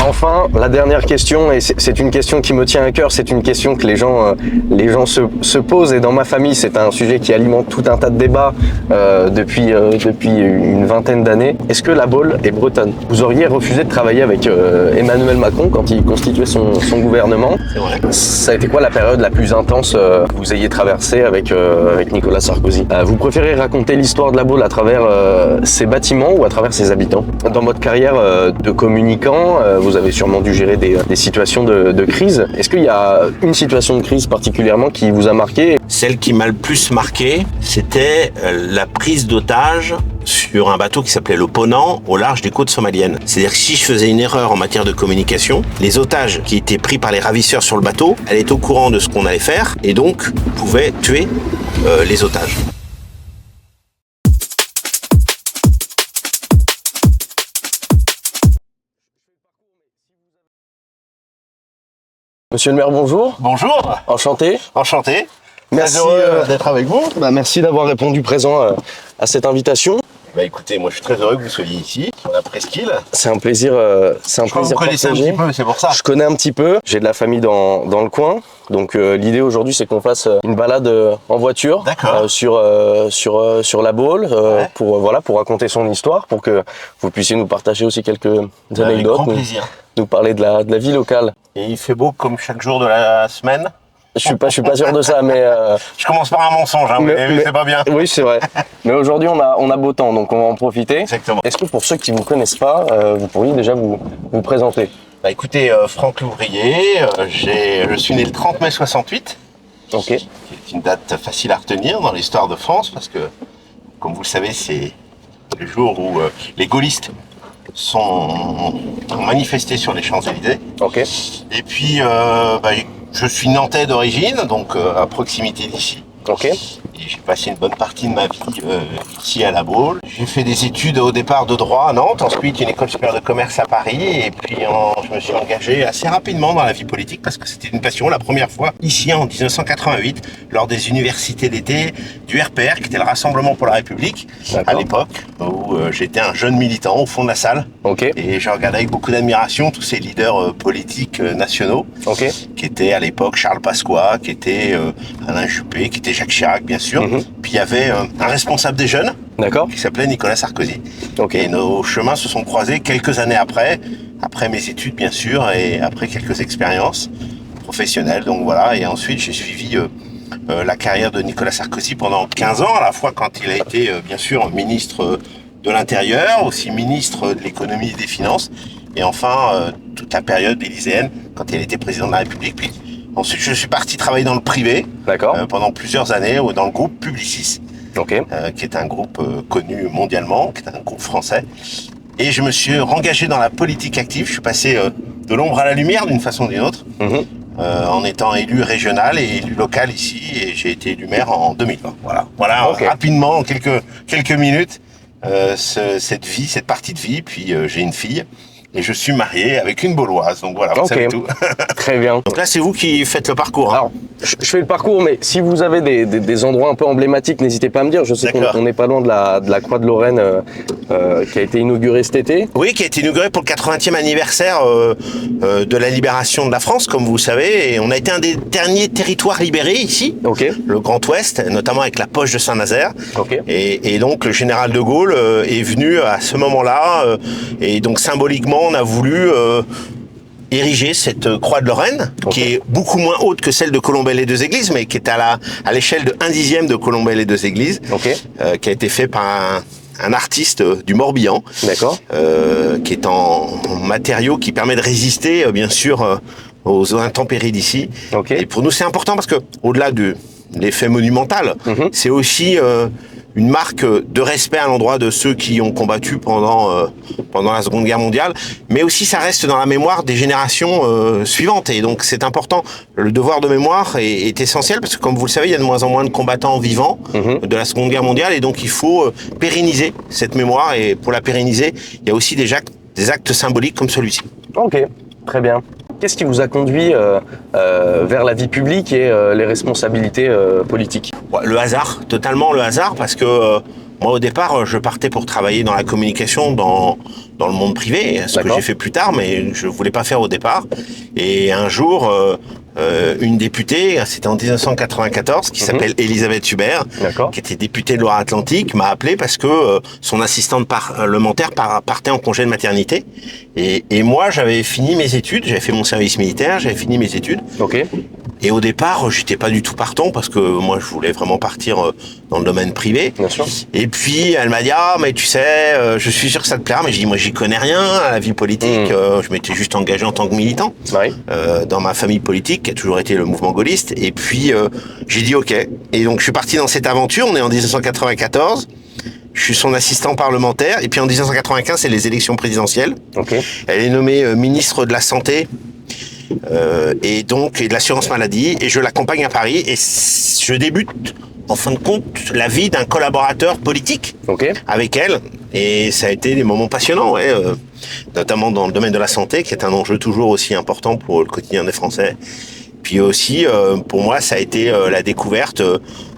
Enfin, la dernière question, et c'est une question qui me tient à cœur, c'est une question que les gens se posent, et dans ma famille, c'est un sujet qui alimente tout un tas de débats depuis une vingtaine d'années. Est-ce que la Baule est bretonne? Vous auriez refusé de travailler avec Emmanuel Macron quand il constituait son gouvernement. C'est vrai. Ça a été quoi la période la plus intense que vous ayez traversée avec Nicolas Sarkozy? Vous préférez raconter l'histoire de la Baule à travers ses bâtiments ou à travers ses habitants? Dans votre carrière de communicant, vous avez sûrement dû gérer des situations de crise. Est-ce qu'il y a une situation de crise particulièrement qui vous a marqué? Celle qui m'a le plus marqué, c'était la prise d'otage sur un bateau qui s'appelait le Ponant au large des côtes somaliennes. C'est-à-dire que si je faisais une erreur en matière de communication, les otages qui étaient pris par les ravisseurs sur le bateau allaient au courant de ce qu'on allait faire et donc pouvaient tuer les otages. Monsieur le maire, bonjour. Bonjour. Enchanté. Enchanté. Merci Très heureux d'être avec vous. Merci d'avoir répondu présent à cette invitation. Bah écoutez, moi je suis très heureux que vous soyez ici, sur la presqu'île. C'est un plaisir. Je crois que vous connaissez un petit peu, c'est pour ça. Je connais un petit peu. J'ai de la famille dans le coin. Donc l'idée aujourd'hui, c'est qu'on fasse une balade en voiture sur la Baule Ouais. pour raconter son histoire, pour que vous puissiez nous partager aussi quelques Avec anecdotes, grand plaisir. nous parler de la vie locale. Et il fait beau comme chaque jour de la semaine. Je suis pas sûr de ça, mais Je commence par un mensonge, hein, mais c'est pas bien. oui, c'est vrai. Mais aujourd'hui, on a beau temps, donc on va en profiter. Exactement. Est-ce que pour ceux qui ne vous connaissent pas, vous pourriez déjà vous présenter? Bah écoutez, Franck Louvrier, je suis né le 30 mai 68, Ok. qui est une date facile à retenir dans l'histoire de France, parce que, comme vous le savez, c'est le jour où les gaullistes ont manifesté sur les Champs-Élysées. Ok. Et puis, je suis nantais d'origine, donc à proximité d'ici. Ok. Et j'ai passé une bonne partie de ma vie ici à la Baule. J'ai fait des études au départ de droit à Nantes, ensuite une école supérieure de commerce à Paris, et puis je me suis engagé assez rapidement dans la vie politique parce que c'était une passion. La première fois ici en 1988, lors des universités d'été du RPR, qui était le Rassemblement pour la République, à l'époque, où j'étais un jeune militant au fond de la salle. Ok. Et je regardais avec beaucoup d'admiration tous ces leaders politiques nationaux, Ok. qui étaient à l'époque Charles Pasqua, qui était Alain Juppé, qui était Jacques Chirac, bien sûr. Puis il y avait un responsable des jeunes D'accord. qui s'appelait Nicolas Sarkozy. Ok. Et nos chemins se sont croisés quelques années après mes études bien sûr, et après quelques expériences professionnelles. Donc voilà, et ensuite j'ai suivi la carrière de Nicolas Sarkozy pendant 15 ans, à la fois quand il a été bien sûr ministre de l'Intérieur, aussi ministre de l'Économie et des Finances, et enfin toute la période élyséenne quand il était président de la République. Puis ensuite, je suis parti travailler dans le privé pendant plusieurs années dans le groupe Publicis, qui est un groupe connu mondialement, qui est un groupe français. Et je me suis engagé dans la politique active. Je suis passé de l'ombre à la lumière d'une façon ou d'une autre, en étant élu régional et élu local ici. Et j'ai été élu maire en 2020. Voilà rapidement, en quelques minutes, cette partie de vie. Puis j'ai une fille. Et je suis marié avec une Bauloise, donc voilà, vous savez tout. Très bien. Donc là, c'est vous qui faites le parcours. Hein. Alors, je fais le parcours, mais si vous avez des endroits un peu emblématiques, n'hésitez pas à me dire. Je sais qu'on n'est pas loin de la Croix de Lorraine qui a été inaugurée cet été. Oui, qui a été inaugurée pour le 80e anniversaire de la libération de la France, comme vous le savez. Et on a été un des derniers territoires libérés ici, le Grand Ouest, notamment avec la poche de Saint-Nazaire. Et donc, le général de Gaulle est venu à ce moment-là, et donc symboliquement, on a voulu ériger cette croix de Lorraine, qui est beaucoup moins haute que celle de Colombey-les-Deux-Églises, mais qui est à l'échelle de 1/10 de Colombey-les-Deux-Églises, qui a été fait par un artiste du Morbihan, qui est en matériaux qui permet de résister, bien sûr, aux intempéries d'ici. Et pour nous, c'est important parce que, au-delà de l'effet monumental, c'est aussi une marque de respect à l'endroit de ceux qui ont combattu pendant la Seconde Guerre mondiale, mais aussi ça reste dans la mémoire des générations suivantes. Et donc c'est important. Le devoir de mémoire est essentiel parce que, comme vous le savez, il y a de moins en moins de combattants vivants de la Seconde Guerre mondiale, et donc il faut pérenniser cette mémoire. Et pour la pérenniser, il y a aussi des actes symboliques comme celui-ci. Ok, très bien. Qu'est-ce qui vous a conduit vers la vie publique et les responsabilités politiques? Le hasard, totalement le hasard, parce que Moi, au départ, je partais pour travailler dans la communication dans le monde privé, ce que j'ai fait plus tard, mais je voulais pas faire au départ. Et un jour, une députée, c'était en 1994, qui s'appelle Elisabeth Hubert, qui était députée de Loire-Atlantique, m'a appelé parce que son assistante parlementaire partait en congé de maternité. Et moi, j'avais fini mes études, j'avais fait mon service militaire, j'avais fini mes études. Et au départ, j'étais pas du tout partant parce que moi, je voulais vraiment partir dans le domaine privé. Bien sûr. Et puis, elle m'a dit, ah, mais tu sais, je suis sûr que ça te plaira. Mais je dis, moi, j'y connais rien à la vie politique. Je m'étais juste engagé en tant que militant dans ma famille politique, qui a toujours été le mouvement gaulliste. Et puis, j'ai dit, OK. Et donc, je suis parti dans cette aventure. On est en 1994. Je suis son assistant parlementaire. Et puis, en 1995, c'est les élections présidentielles. Elle est nommée ministre de la Santé. Et de l'assurance maladie, et je l'accompagne à Paris, et je débute en fin de compte la vie d'un collaborateur politique avec elle, et ça a été des moments passionnants, notamment dans le domaine de la santé, qui est un enjeu toujours aussi important pour le quotidien des Français. Puis aussi, pour moi, ça a été la découverte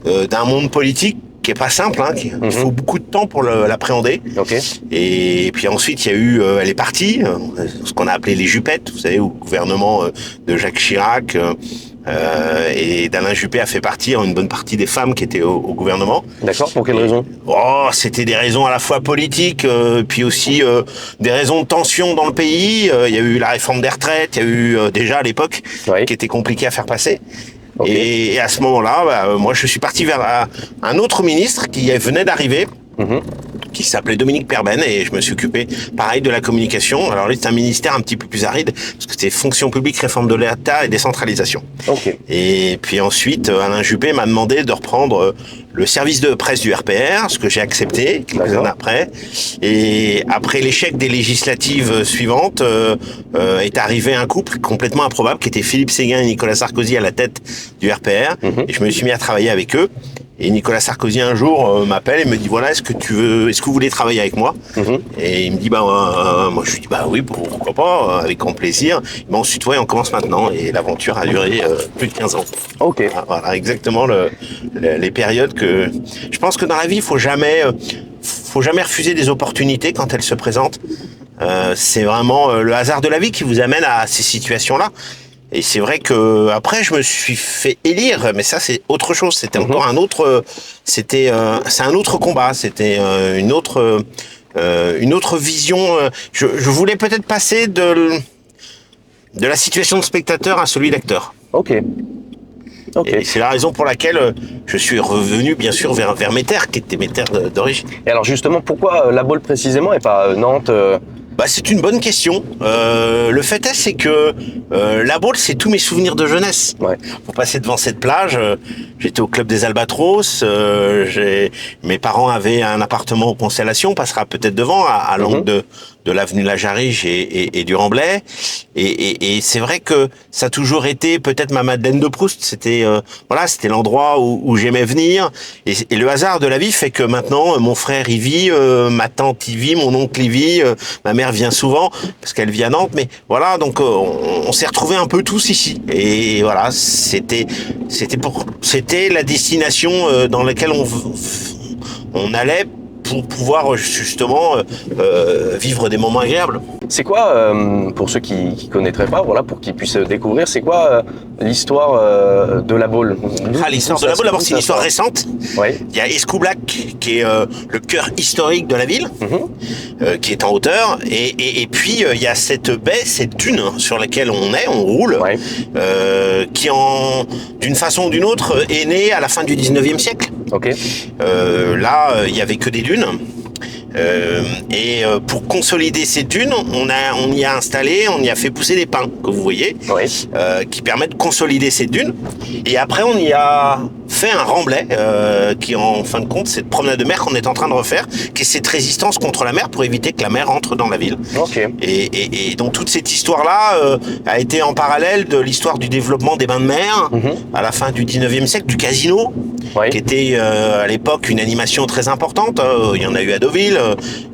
d'un monde politique qui est pas simple, il faut beaucoup de temps pour l'appréhender. Et puis ensuite, il y a eu, elle est partie, ce qu'on a appelé les Jupettes, vous savez, au gouvernement de Jacques Chirac, et d'Alain Juppé a fait partir une bonne partie des femmes qui étaient au gouvernement. D'accord, pour quelles raisons? C'était des raisons à la fois politiques, puis aussi des raisons de tension dans le pays. Il y a eu la réforme des retraites, il y a eu déjà à l'époque, qui était compliqué à faire passer. Et à ce moment-là, moi, je suis parti vers un autre ministre qui venait d'arriver, qui s'appelait Dominique Perben, et je me suis occupé, pareil, de la communication. Alors lui, c'est un ministère un petit peu plus aride, parce que c'était fonction publique, réforme de l'État et décentralisation. Et puis ensuite, Alain Juppé m'a demandé de reprendre le service de presse du RPR, ce que j'ai accepté quelques années après. Et après l'échec des législatives suivantes, est arrivé un couple complètement improbable, qui était Philippe Séguin et Nicolas Sarkozy à la tête du RPR. Et je me suis mis à travailler avec eux. Et Nicolas Sarkozy un jour m'appelle et me dit, voilà, est-ce que vous voulez travailler avec moi? Et il me dit, moi je lui dis, oui, pourquoi pas, avec grand plaisir. On se tutoie et on commence maintenant. Et l'aventure a duré plus de 15 ans. Voilà, exactement les périodes que... Je pense que dans la vie, faut jamais refuser des opportunités quand elles se présentent. C'est vraiment le hasard de la vie qui vous amène à ces situations-là. Et c'est vrai que après je me suis fait élire, mais ça c'est autre chose. C'était encore un autre, c'est un autre combat. C'était une autre vision. Je voulais peut-être passer de la situation de spectateur à celui d'acteur. Et c'est la raison pour laquelle je suis revenu bien sûr vers mes terres, qui étaient mes terres d'origine. Et alors justement, pourquoi La Baule précisément et pas Nantes? C'est une bonne question. Le fait est, c'est que La Baule, c'est tous mes souvenirs de jeunesse. Pour passer devant cette plage, j'étais au club des Albatros. Mes parents avaient un appartement aux Constellations. On passera peut-être devant, à l'angle de l'avenue La Jarige et du Remblai. Et c'est vrai que ça a toujours été peut-être ma Madeleine de Proust. C'était c'était l'endroit où j'aimais venir. Et le hasard de la vie fait que maintenant, mon frère y vit, ma tante y vit, mon oncle y vit, ma mère vient souvent parce qu'elle vit à Nantes, mais voilà, donc on s'est retrouvés un peu tous ici, et voilà, c'était la destination dans laquelle on allait pour pouvoir justement vivre des moments agréables. C'est quoi, pour ceux qui connaîtraient pas, voilà, pour qu'ils puissent découvrir, c'est quoi l'histoire de La Baule? L'histoire de La Baule, d'abord, c'est une histoire récente. Il y a Escoublac, qui est le cœur historique de la ville, qui est en hauteur, et puis il y a cette baie, cette dune sur laquelle on roule, qui d'une façon ou d'une autre est née à la fin du 19e siècle. Là, il y avait que des dunes. Pour consolider ces dunes, on y a installé, on y a fait pousser des pins, que vous voyez, qui permettent de consolider ces dunes. Et après, on y a fait un remblai, qui en fin de compte, cette promenade de mer qu'on est en train de refaire, qui est cette résistance contre la mer pour éviter que la mer entre dans la ville. Et donc toute cette histoire-là a été en parallèle de l'histoire du développement des bains de mer à la fin du 19e siècle, du casino, qui était à l'époque une animation très importante. Il y en a eu à Deauville,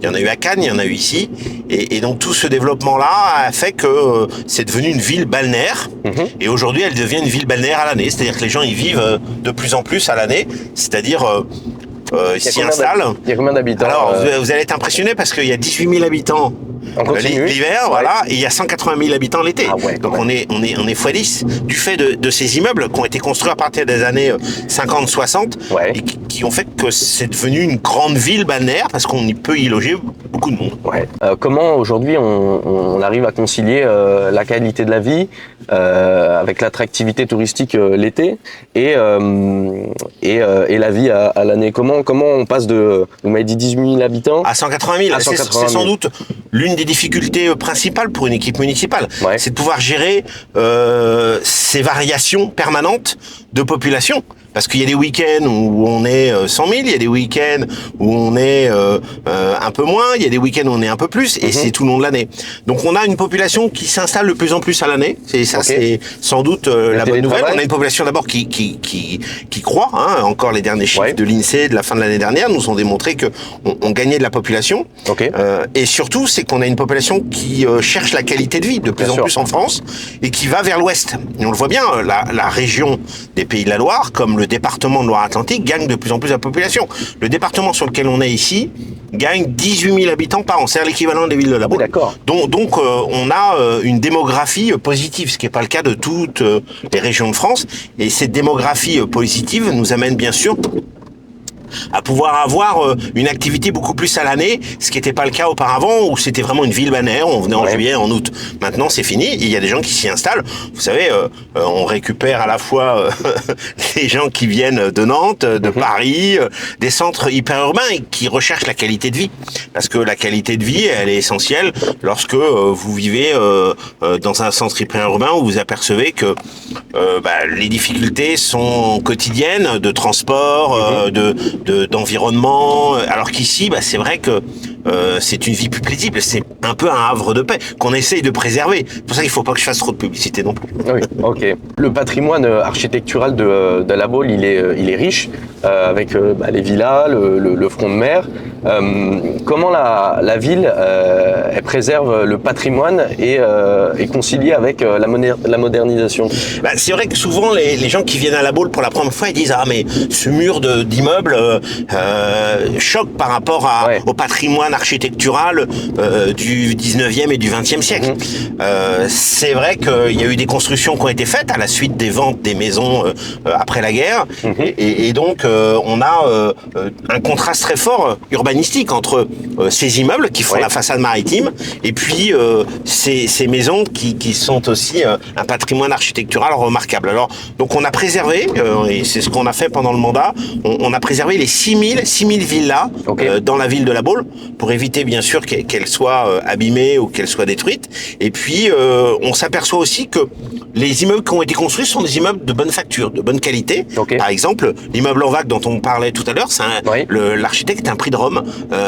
il y en a eu à Cannes, il y en a eu ici. Et donc tout ce développement-là a fait que c'est devenu une ville balnéaire. Et aujourd'hui, elle devient une ville balnéaire à l'année. C'est-à-dire que les gens y vivent de plus en plus à l'année. C'est-à-dire s'y installent. Il y a combien d'habitants? Alors, vous allez être impressionné parce qu'il y a 18 000 habitants l'hiver, voilà, et il y a 180 000 habitants l'été. Ah ouais, donc on est x10 du fait de ces immeubles qui ont été construits à partir des années 50-60 et qui ont fait que c'est devenu une grande ville balnéaire parce qu'on peut y loger beaucoup de monde. Ouais. Comment aujourd'hui on arrive à concilier la qualité de la vie avec l'attractivité touristique l'été et la vie à l'année? Comment on passe de, vous m'avez dit 18 000 habitants à 180 000? C'est sans doute l'une des difficultés principales pour une équipe municipale. C'est de pouvoir gérer ces variations permanentes de population. Parce qu'il y a des week-ends où on est 100 000, il y a des week-ends où on est un peu moins, il y a des week-ends où on est un peu plus, et c'est tout le long de l'année. Donc on a une population qui s'installe de plus en plus à l'année. C'est ça, c'est sans doute la bonne nouvelle. On a une population d'abord qui croît. Hein. Encore les derniers chiffres de l'INSEE de la fin de l'année dernière nous ont démontré que on gagnait de la population. Et surtout, c'est qu'on a une population qui cherche la qualité de vie de plus en plus en France et qui va vers l'ouest. Et on le voit bien, la région des Pays de la Loire, comme le département de Loire-Atlantique, gagne de plus en plus la population. Le département sur lequel on est ici gagne 18 000 habitants par an. C'est l'équivalent des villes de la Baule. Donc on a une démographie positive, ce qui n'est pas le cas de toutes les régions de France. Et cette démographie positive nous amène bien sûr à pouvoir avoir une activité beaucoup plus à l'année, ce qui n'était pas le cas auparavant, où c'était vraiment une ville balnéaire, on venait en juillet, en août. Maintenant, c'est fini, il y a des gens qui s'y installent. Vous savez, on récupère à la fois les gens qui viennent de Nantes, de Paris, des centres hyper-urbains et qui recherchent la qualité de vie. Parce que la qualité de vie, elle est essentielle lorsque vous vivez dans un centre hyper-urbain où vous apercevez que les difficultés sont quotidiennes de transport, d'environnement, alors qu'ici, c'est vrai que c'est une vie plus paisible, c'est un peu un havre de paix qu'on essaye de préserver. C'est pour ça qu'il ne faut pas que je fasse trop de publicité non plus. Oui, ok. Le patrimoine architectural de la Baule, il est riche, avec les villas, le front de mer. Comment la ville elle préserve le patrimoine et concilie avec la modernisation? C'est vrai que souvent les gens qui viennent à la Baule pour la première fois, ils disent mais ce mur d'immeuble choque par rapport au patrimoine architectural du 19e et du 20e siècle. C'est vrai qu'il y a eu des constructions qui ont été faites à la suite des ventes des maisons après la guerre et donc on a un contraste très fort urbanistique entre ces immeubles qui font la façade maritime et puis ces maisons qui sont aussi un patrimoine architectural remarquable. Alors donc on a préservé, et c'est ce qu'on a fait pendant le mandat, on a préservé les 6000 villas dans la ville de la Baule pour éviter bien sûr qu'elles soient abîmées ou qu'elles soient détruites. Et puis on s'aperçoit aussi que les immeubles qui ont été construits sont des immeubles de bonne facture, de bonne qualité. Par exemple, l'immeuble en vague dont on parlait tout à l'heure, l'architecte est un prix de Rome.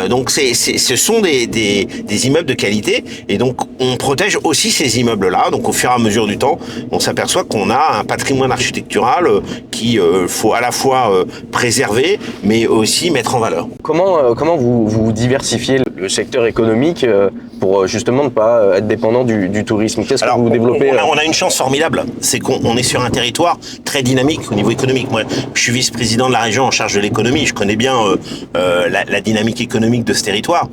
Donc ce sont des immeubles de qualité et donc on protège aussi ces immeubles-là. Donc au fur et à mesure du temps, on s'aperçoit qu'on a un patrimoine architectural qui faut à la fois préserver mais aussi mettre en valeur. Comment vous diversifiez le secteur économique pour justement ne pas être dépendant du tourisme? Qu'est-ce que vous développez? On a une chance formidable, c'est qu'on est sur un territoire très dynamique au niveau économique. Moi, je suis vice-président de la région en charge de l'économie, je connais bien la dynamique économique de ce territoire.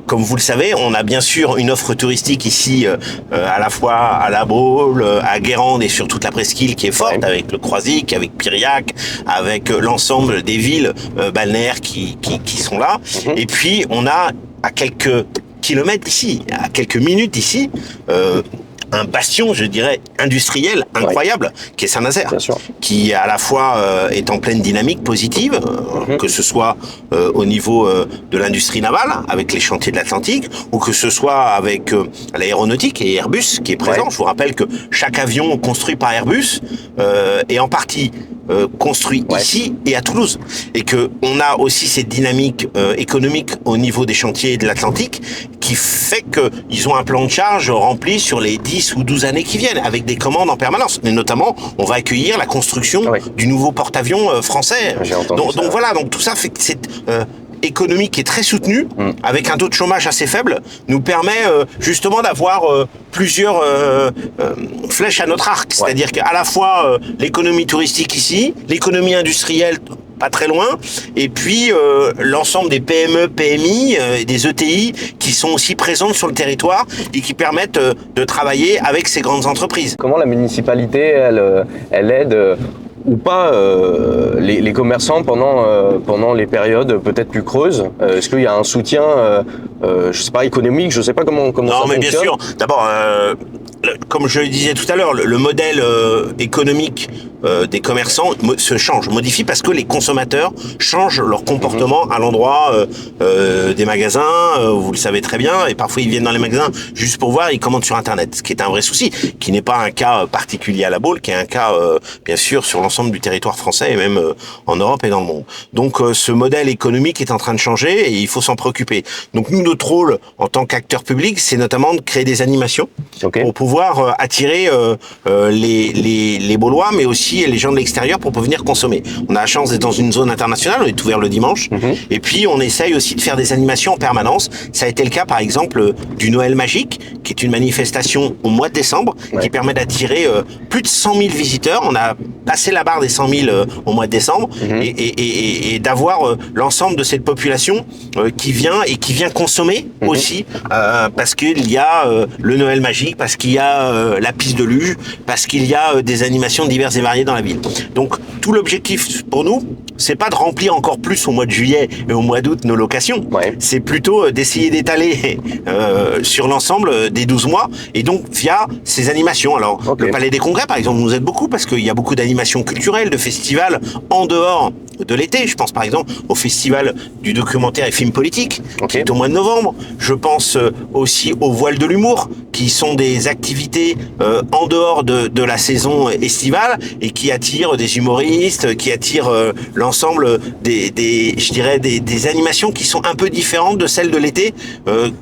Comme vous le savez, on a bien sûr une offre touristique ici, à la fois à La Baule, à Guérande et sur toute la presqu'île qui est forte, avec le Croisic, avec Piriac, avec l'ensemble des villes balnéaires qui sont là. Et puis, on a à quelques kilomètres d'ici, à quelques minutes d'ici, un bastion, je dirais, industriel incroyable, qui est Saint-Nazaire, qui à la fois est en pleine dynamique positive, que ce soit au niveau de l'industrie navale, avec les chantiers de l'Atlantique, ou que ce soit avec l'aéronautique et Airbus qui est présent. Je vous rappelle que chaque avion construit par Airbus est en partie construit ici et à Toulouse, et que on a aussi cette dynamique économique au niveau des chantiers de l'Atlantique qui fait qu'ils ont un plan de charge rempli sur les 10 ou 12 années qui viennent, avec des commandes en permanence. Mais notamment, on va accueillir la construction du nouveau porte-avions français. Donc voilà, donc tout ça fait que économique qui est très soutenu, avec un taux de chômage assez faible, nous permet justement d'avoir plusieurs flèches à notre arc. C'est-à-dire qu'à la fois l'économie touristique ici, l'économie industrielle pas très loin, et puis l'ensemble des PME, PMI, et des ETI qui sont aussi présentes sur le territoire et qui permettent de travailler avec ces grandes entreprises. Comment la municipalité, elle aide ou pas les commerçants pendant les périodes peut-être plus creuses? Est-ce qu'il y a un soutien, je sais pas, économique, je sais pas comment ça fonctionne? Non, mais bien sûr. D'abord, comme je le disais tout à l'heure, le modèle économique des commerçants se change, modifie parce que les consommateurs changent leur comportement à l'endroit des magasins. Vous le savez très bien, et parfois ils viennent dans les magasins juste pour voir, ils commandent sur Internet, ce qui est un vrai souci, qui n'est pas un cas particulier à La Baule, qui est un cas bien sûr sur l'ensemble du territoire français et même en Europe et dans le monde. Donc ce modèle économique est en train de changer et il faut s'en préoccuper. Donc nous, notre rôle en tant qu'acteur public, c'est notamment de créer des animations pour pouvoir attirer les Baulois, mais aussi les gens de l'extérieur pour venir consommer. On a la chance d'être dans une zone internationale, on est ouvert le dimanche, et puis on essaye aussi de faire des animations en permanence. Ça a été le cas par exemple du Noël Magique, qui est une manifestation au mois de décembre, qui permet d'attirer plus de 100 000 visiteurs. On a passé la barre des 100 000 au mois de décembre, et d'avoir l'ensemble de cette population qui vient consommer aussi, parce qu'il y a le Noël Magique, parce qu'il y a la piste de luge, parce qu'il y a des animations diverses et variées dans la ville. Donc tout l'objectif pour nous, c'est pas de remplir encore plus au mois de juillet et au mois d'août nos locations, c'est plutôt d'essayer d'étaler sur l'ensemble des 12 mois, et donc via ces animations. Alors le Palais des Congrès par exemple nous aide beaucoup, parce qu'il y a beaucoup d'animations culturelles, de festivals en dehors de l'été. Je pense par exemple au festival du documentaire et film politique, qui est au mois de novembre. Je pense aussi au Voile de l'humour, qui sont des activités en dehors de la saison estivale et qui attirent des humoristes, qui attirent l'ensemble des animations qui sont un peu différentes de celles de l'été,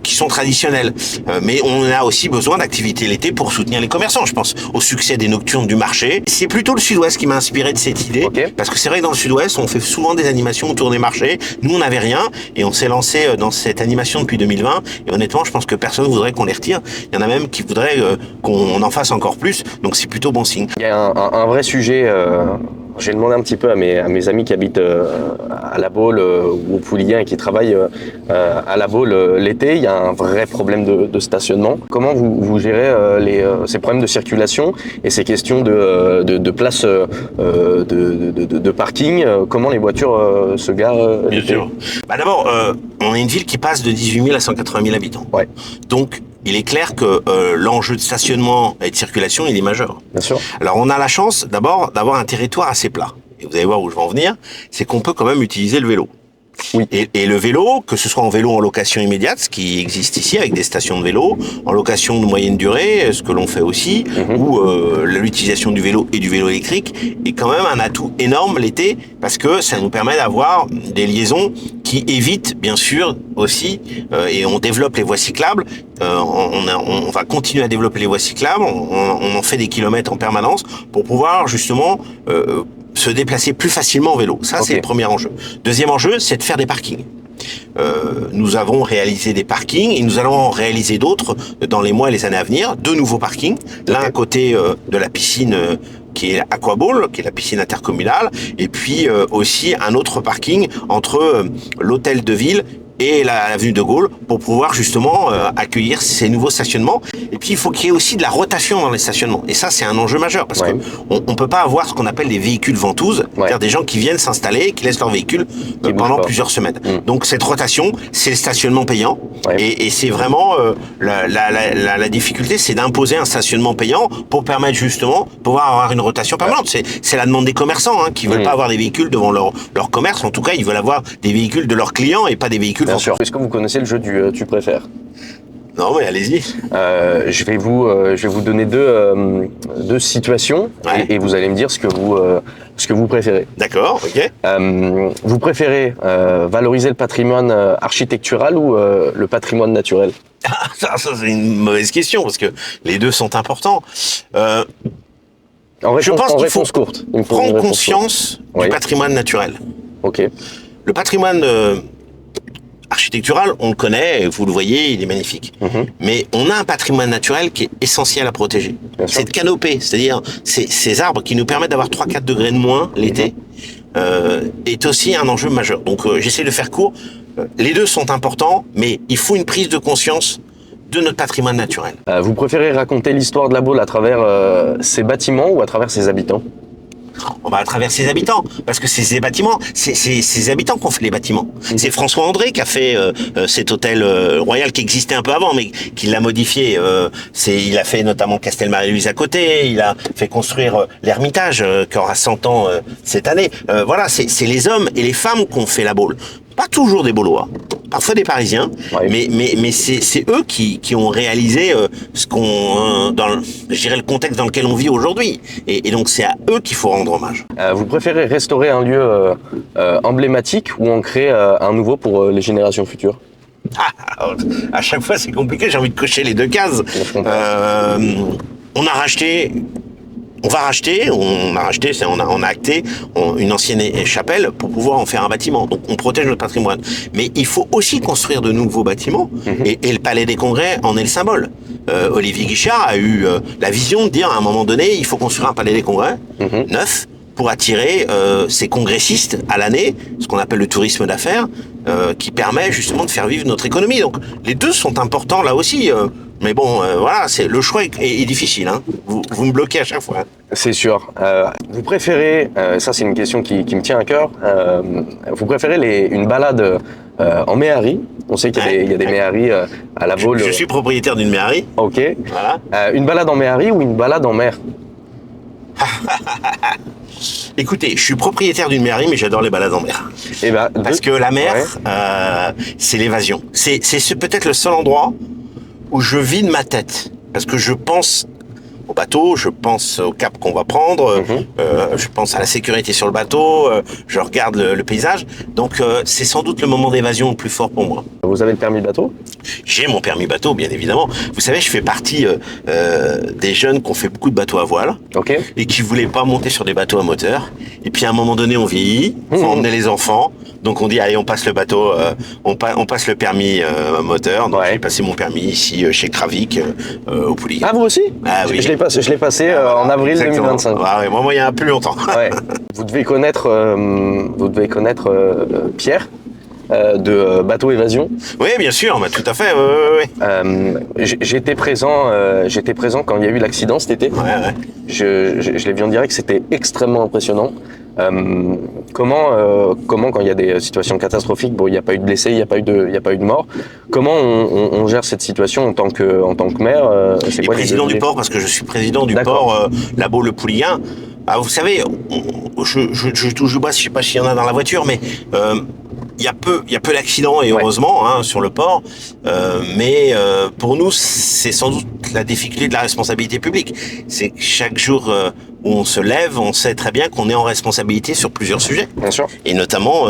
qui sont traditionnelles. Mais on a aussi besoin d'activités l'été pour soutenir les commerçants. Je pense au succès des nocturnes du marché. C'est plutôt le Sud-Ouest qui m'a inspiré de cette idée, parce que c'est vrai que dans le Sud-Ouest, on fait souvent des animations autour des marchés. Nous, on n'avait rien, et on s'est lancé dans cette animation depuis 2020. Et honnêtement, je pense que personne ne voudrait qu'on les retire. Il y en a même qui voudraient qu'on en fasse encore plus. Donc c'est plutôt bon signe. Il y a un vrai sujet. J'ai demandé un petit peu à mes amis qui habitent à La Baule ou au Pouliguen et qui travaillent à La Baule l'été. Il y a un vrai problème de stationnement. Comment vous gérez ces problèmes de circulation et ces questions de place de parking? Comment les voitures se garent Bien sûr. D'abord, on est une ville qui passe de 18 000 à 180 000 habitants. Donc, il est clair que l'enjeu de stationnement et de circulation, il est majeur. Bien sûr. Alors, on a la chance d'abord d'avoir un territoire assez plat. Et vous allez voir où je vais en venir, c'est qu'on peut quand même utiliser le vélo. Et le vélo, que ce soit en vélo en location immédiate, ce qui existe ici avec des stations de vélo, en location de moyenne durée, ce que l'on fait aussi, ou l'utilisation du vélo et du vélo électrique, est quand même un atout énorme l'été, parce que ça nous permet d'avoir des liaisons qui évitent, bien sûr, aussi, et on développe les voies cyclables. On va continuer à développer les voies cyclables, on en fait des kilomètres en permanence pour pouvoir justement se déplacer plus facilement en vélo. Ça, c'est le premier enjeu. Deuxième enjeu, c'est de faire des parkings. Nous avons réalisé des parkings et nous allons en réaliser d'autres dans les mois et les années à venir. 2 nouveaux parkings, l'un à côté de la piscine qui est Aquabowl, qui est la piscine intercommunale, et puis aussi un autre parking entre l'hôtel de ville et l'avenue de Gaulle pour pouvoir justement accueillir ces nouveaux stationnements. Et puis il faut qu'il y ait aussi de la rotation dans les stationnements. Et ça, c'est un enjeu majeur parce que on peut pas avoir ce qu'on appelle des véhicules ventouses, c'est-à-dire des gens qui viennent s'installer, qui laissent leur véhicule pendant plusieurs semaines. Donc cette rotation, c'est le stationnement payant. Et c'est vraiment la difficulté, c'est d'imposer un stationnement payant pour permettre justement pouvoir avoir une rotation permanente. C'est la demande des commerçants qui veulent pas avoir des véhicules devant leur commerce. En tout cas, ils veulent avoir des véhicules de leurs clients et pas des véhicules. Bien sûr. Est-ce que vous connaissez le jeu du tu préfères? Non, mais allez-y. Je vais vous donner deux situations et vous allez me dire ce que vous préférez. D'accord, ok. Vous préférez valoriser le patrimoine architectural ou le patrimoine naturel? Ça c'est une mauvaise question parce que les deux sont importants. Je pense qu'il faut courte. prendre conscience du patrimoine naturel. Ok. Le patrimoine architectural, on le connaît, vous le voyez, il est magnifique. Mais on a un patrimoine naturel qui est essentiel à protéger. Cette canopée, c'est-à-dire ces arbres qui nous permettent d'avoir 3-4 degrés de moins l'été, est aussi un enjeu majeur. Donc j'essaie de faire court. Les deux sont importants, mais il faut une prise de conscience de notre patrimoine naturel. Vous préférez raconter l'histoire de la Baule à travers ses bâtiments ou à travers ses habitants? On va à travers ses habitants, parce que c'est ces bâtiments, c'est ces habitants qui ont fait les bâtiments. C'est François André qui a fait cet hôtel royal qui existait un peu avant, mais qui l'a modifié. Il a fait notamment Castel-Marie-Louise à côté, il a fait construire l'Ermitage qui aura 100 ans cette année. Voilà, c'est les hommes et les femmes qui ont fait la Baule. Pas toujours des Baulois, parfois des Parisiens, mais c'est eux qui ont réalisé ce qu'on, je dirais, le contexte dans lequel on vit aujourd'hui. Et donc c'est à eux qu'il faut rendre hommage. Vous préférez restaurer un lieu emblématique ou en créer un nouveau pour les générations futures? À chaque fois c'est compliqué, j'ai envie de cocher les deux cases. On a racheté. On a acté une ancienne chapelle pour pouvoir en faire un bâtiment. Donc on protège notre patrimoine. Mais il faut aussi construire de nouveaux bâtiments et le Palais des Congrès en est le symbole. Olivier Guichard a eu la vision de dire à un moment donné, il faut construire un Palais des Congrès neuf pour attirer ces congressistes à l'année, ce qu'on appelle le tourisme d'affaires, qui permet justement de faire vivre notre économie. Donc les deux sont importants là aussi. Mais bon, voilà, le choix est difficile. Hein. Vous me bloquez à chaque fois. Hein. C'est sûr. Vous préférez, ça c'est une question qui me tient à cœur, vous préférez une balade en méhari? On sait qu'il y a des méharis à la Baule. Je suis propriétaire d'une méhari. Ok. Voilà. Une balade en méhari ou une balade en mer? Écoutez, je suis propriétaire d'une méhari, mais j'adore les balades en mer. Parce que la mer, c'est l'évasion. C'est peut-être le seul endroit où je vide ma tête. Parce que je pense au bateau, je pense au cap qu'on va prendre, je pense à la sécurité sur le bateau, je regarde le paysage. Donc c'est sans doute le moment d'évasion le plus fort pour moi. Vous avez le permis bateau? J'ai mon permis bateau, bien évidemment. Vous savez, je fais partie des jeunes qui ont fait beaucoup de bateaux à voile et qui voulaient pas monter sur des bateaux à moteur. Et puis à un moment donné, on vieillit, faut emmener les enfants. Donc on dit allez, on passe le bateau, on passe le permis moteur. Donc j'ai passé mon permis ici chez Kravik au Pouliguen. Ah, vous aussi? Ah oui. Je l'ai passé en avril 2025. Ah, ouais, moi il y a plus longtemps. Vous devez connaître Pierre de Bateau Évasion. Oui, bien sûr, tout à fait. J'étais présent quand il y a eu l'accident cet été. Je l'ai vu en direct, c'était extrêmement impressionnant. Comment quand il y a des situations catastrophiques, bon, il n'y a pas eu de blessés, il n'y a pas eu de mort, comment on gère cette situation en tant que maire? C'est quoi président du port, parce que je suis président du port la Baule-le-Pouliguen. Ah, vous savez, je touche du bois, je sais pas s'il y en a dans la voiture, mais il y a peu d'accidents et heureusement sur le port, mais pour nous c'est sans doute la difficulté de la responsabilité publique. C'est que chaque jour où on se lève, on sait très bien qu'on est en responsabilité sur plusieurs sujets. Bien sûr. Et notamment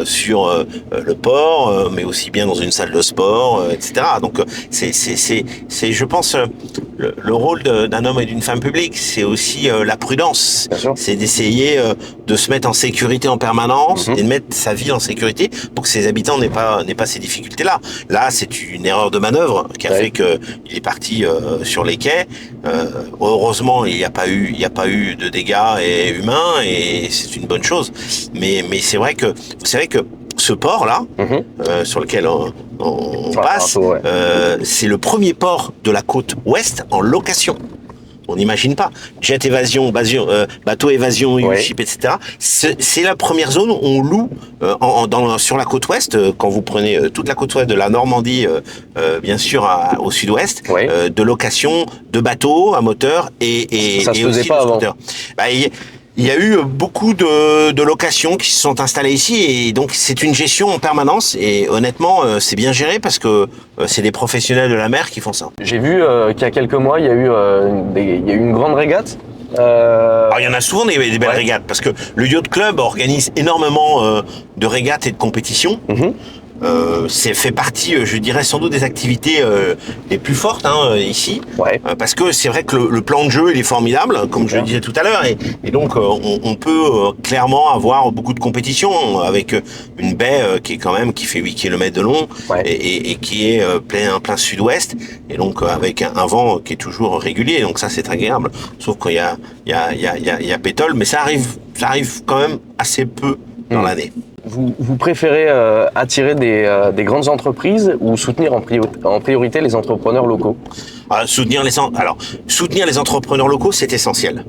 sur le port, mais aussi bien dans une salle de sport, etc. Donc c'est je pense le rôle d'un homme et d'une femme publique, c'est aussi la prudence. C'est d'essayer de se mettre en sécurité en permanence et de mettre sa vie en sécurité pour que ses habitants n'aient pas ces difficultés-là. Là, c'est une erreur de manœuvre qui a fait que il est parti sur les quais. Heureusement, il n'y a pas eu de dégâts humains et c'est une bonne chose. Mais c'est vrai que vous savez que ce port-là, sur lequel on passe, c'est le premier port de la côte ouest en location. On n'imagine pas. Jet évasion, bateau évasion, U-ship, etc. C'est la première zone où on loue sur la côte ouest. Quand vous prenez toute la côte ouest de la Normandie, bien sûr au sud-ouest, de location de bateaux à moteur et ça se faisait aussi pas de avant. scooters. Il y a eu beaucoup de locations qui se sont installées ici et donc c'est une gestion en permanence et honnêtement c'est bien géré parce que c'est des professionnels de la mer qui font ça. J'ai vu qu'il y a quelques mois il y a eu une grande régate. Alors, il y en a souvent des belles régates parce que le yacht club organise énormément de régates et de compétitions. c'est fait partie, je dirais, sans doute des activités les plus fortes ici. Ouais. Parce que c'est vrai que le plan de jeu, il est formidable, comme je le disais tout à l'heure. Et donc, on peut clairement avoir beaucoup de compétitions avec une baie qui est quand même, qui fait 8 km de long et qui est plein sud-ouest. Et donc, avec un vent qui est toujours régulier. Donc ça, c'est très agréable. Sauf qu'il y a pétole, mais ça arrive quand même assez peu dans l'année. Vous préférez attirer des grandes entreprises ou soutenir en priorité les entrepreneurs locaux? Soutenir les entrepreneurs locaux, c'est essentiel.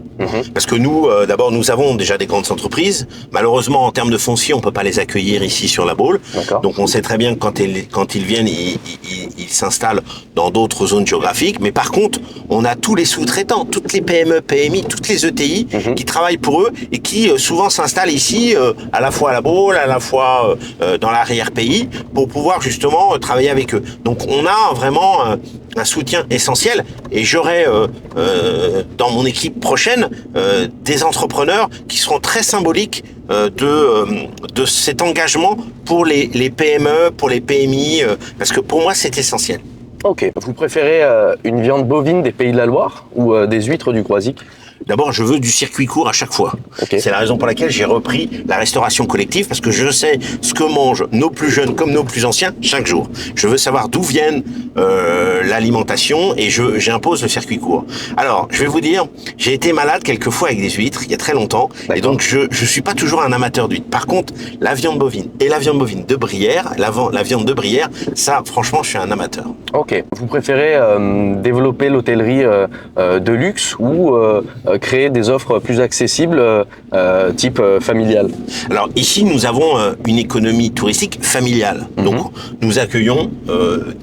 Parce que nous, d'abord, nous avons déjà des grandes entreprises. Malheureusement, en termes de foncier, on peut pas les accueillir ici sur la Baule. Donc, on sait très bien que quand ils viennent, ils s'installent dans d'autres zones géographiques. Mais par contre, on a tous les sous-traitants, toutes les PME, PMI, toutes les ETI qui travaillent pour eux et qui souvent s'installent ici, à la fois à la Baule, à la fois dans l'arrière-pays, pour pouvoir justement travailler avec eux. Donc, on a vraiment un soutien essentiel, et j'aurai dans mon équipe prochaine des entrepreneurs qui seront très symboliques de cet engagement pour les PME, pour les PMI, parce que pour moi c'est essentiel. Ok. Vous préférez une viande bovine des Pays de la Loire ou des huîtres du Croisic? D'abord, je veux du circuit court à chaque fois. C'est la raison pour laquelle j'ai repris la restauration collective, parce que je sais ce que mangent nos plus jeunes comme nos plus anciens chaque jour. Je veux savoir d'où viennent l'alimentation, et j'impose le circuit court. Alors, je vais vous dire, j'ai été malade quelques fois avec des huîtres il y a très longtemps, et donc je suis pas toujours un amateur d'huîtres. Par contre, la viande bovine et la viande bovine de Brière, la viande de Brière, ça, franchement, je suis un amateur. Ok. Vous préférez développer l'hôtellerie de luxe ou créer des offres plus accessibles, type familiale? Alors ici, nous avons une économie touristique familiale. Donc nous accueillons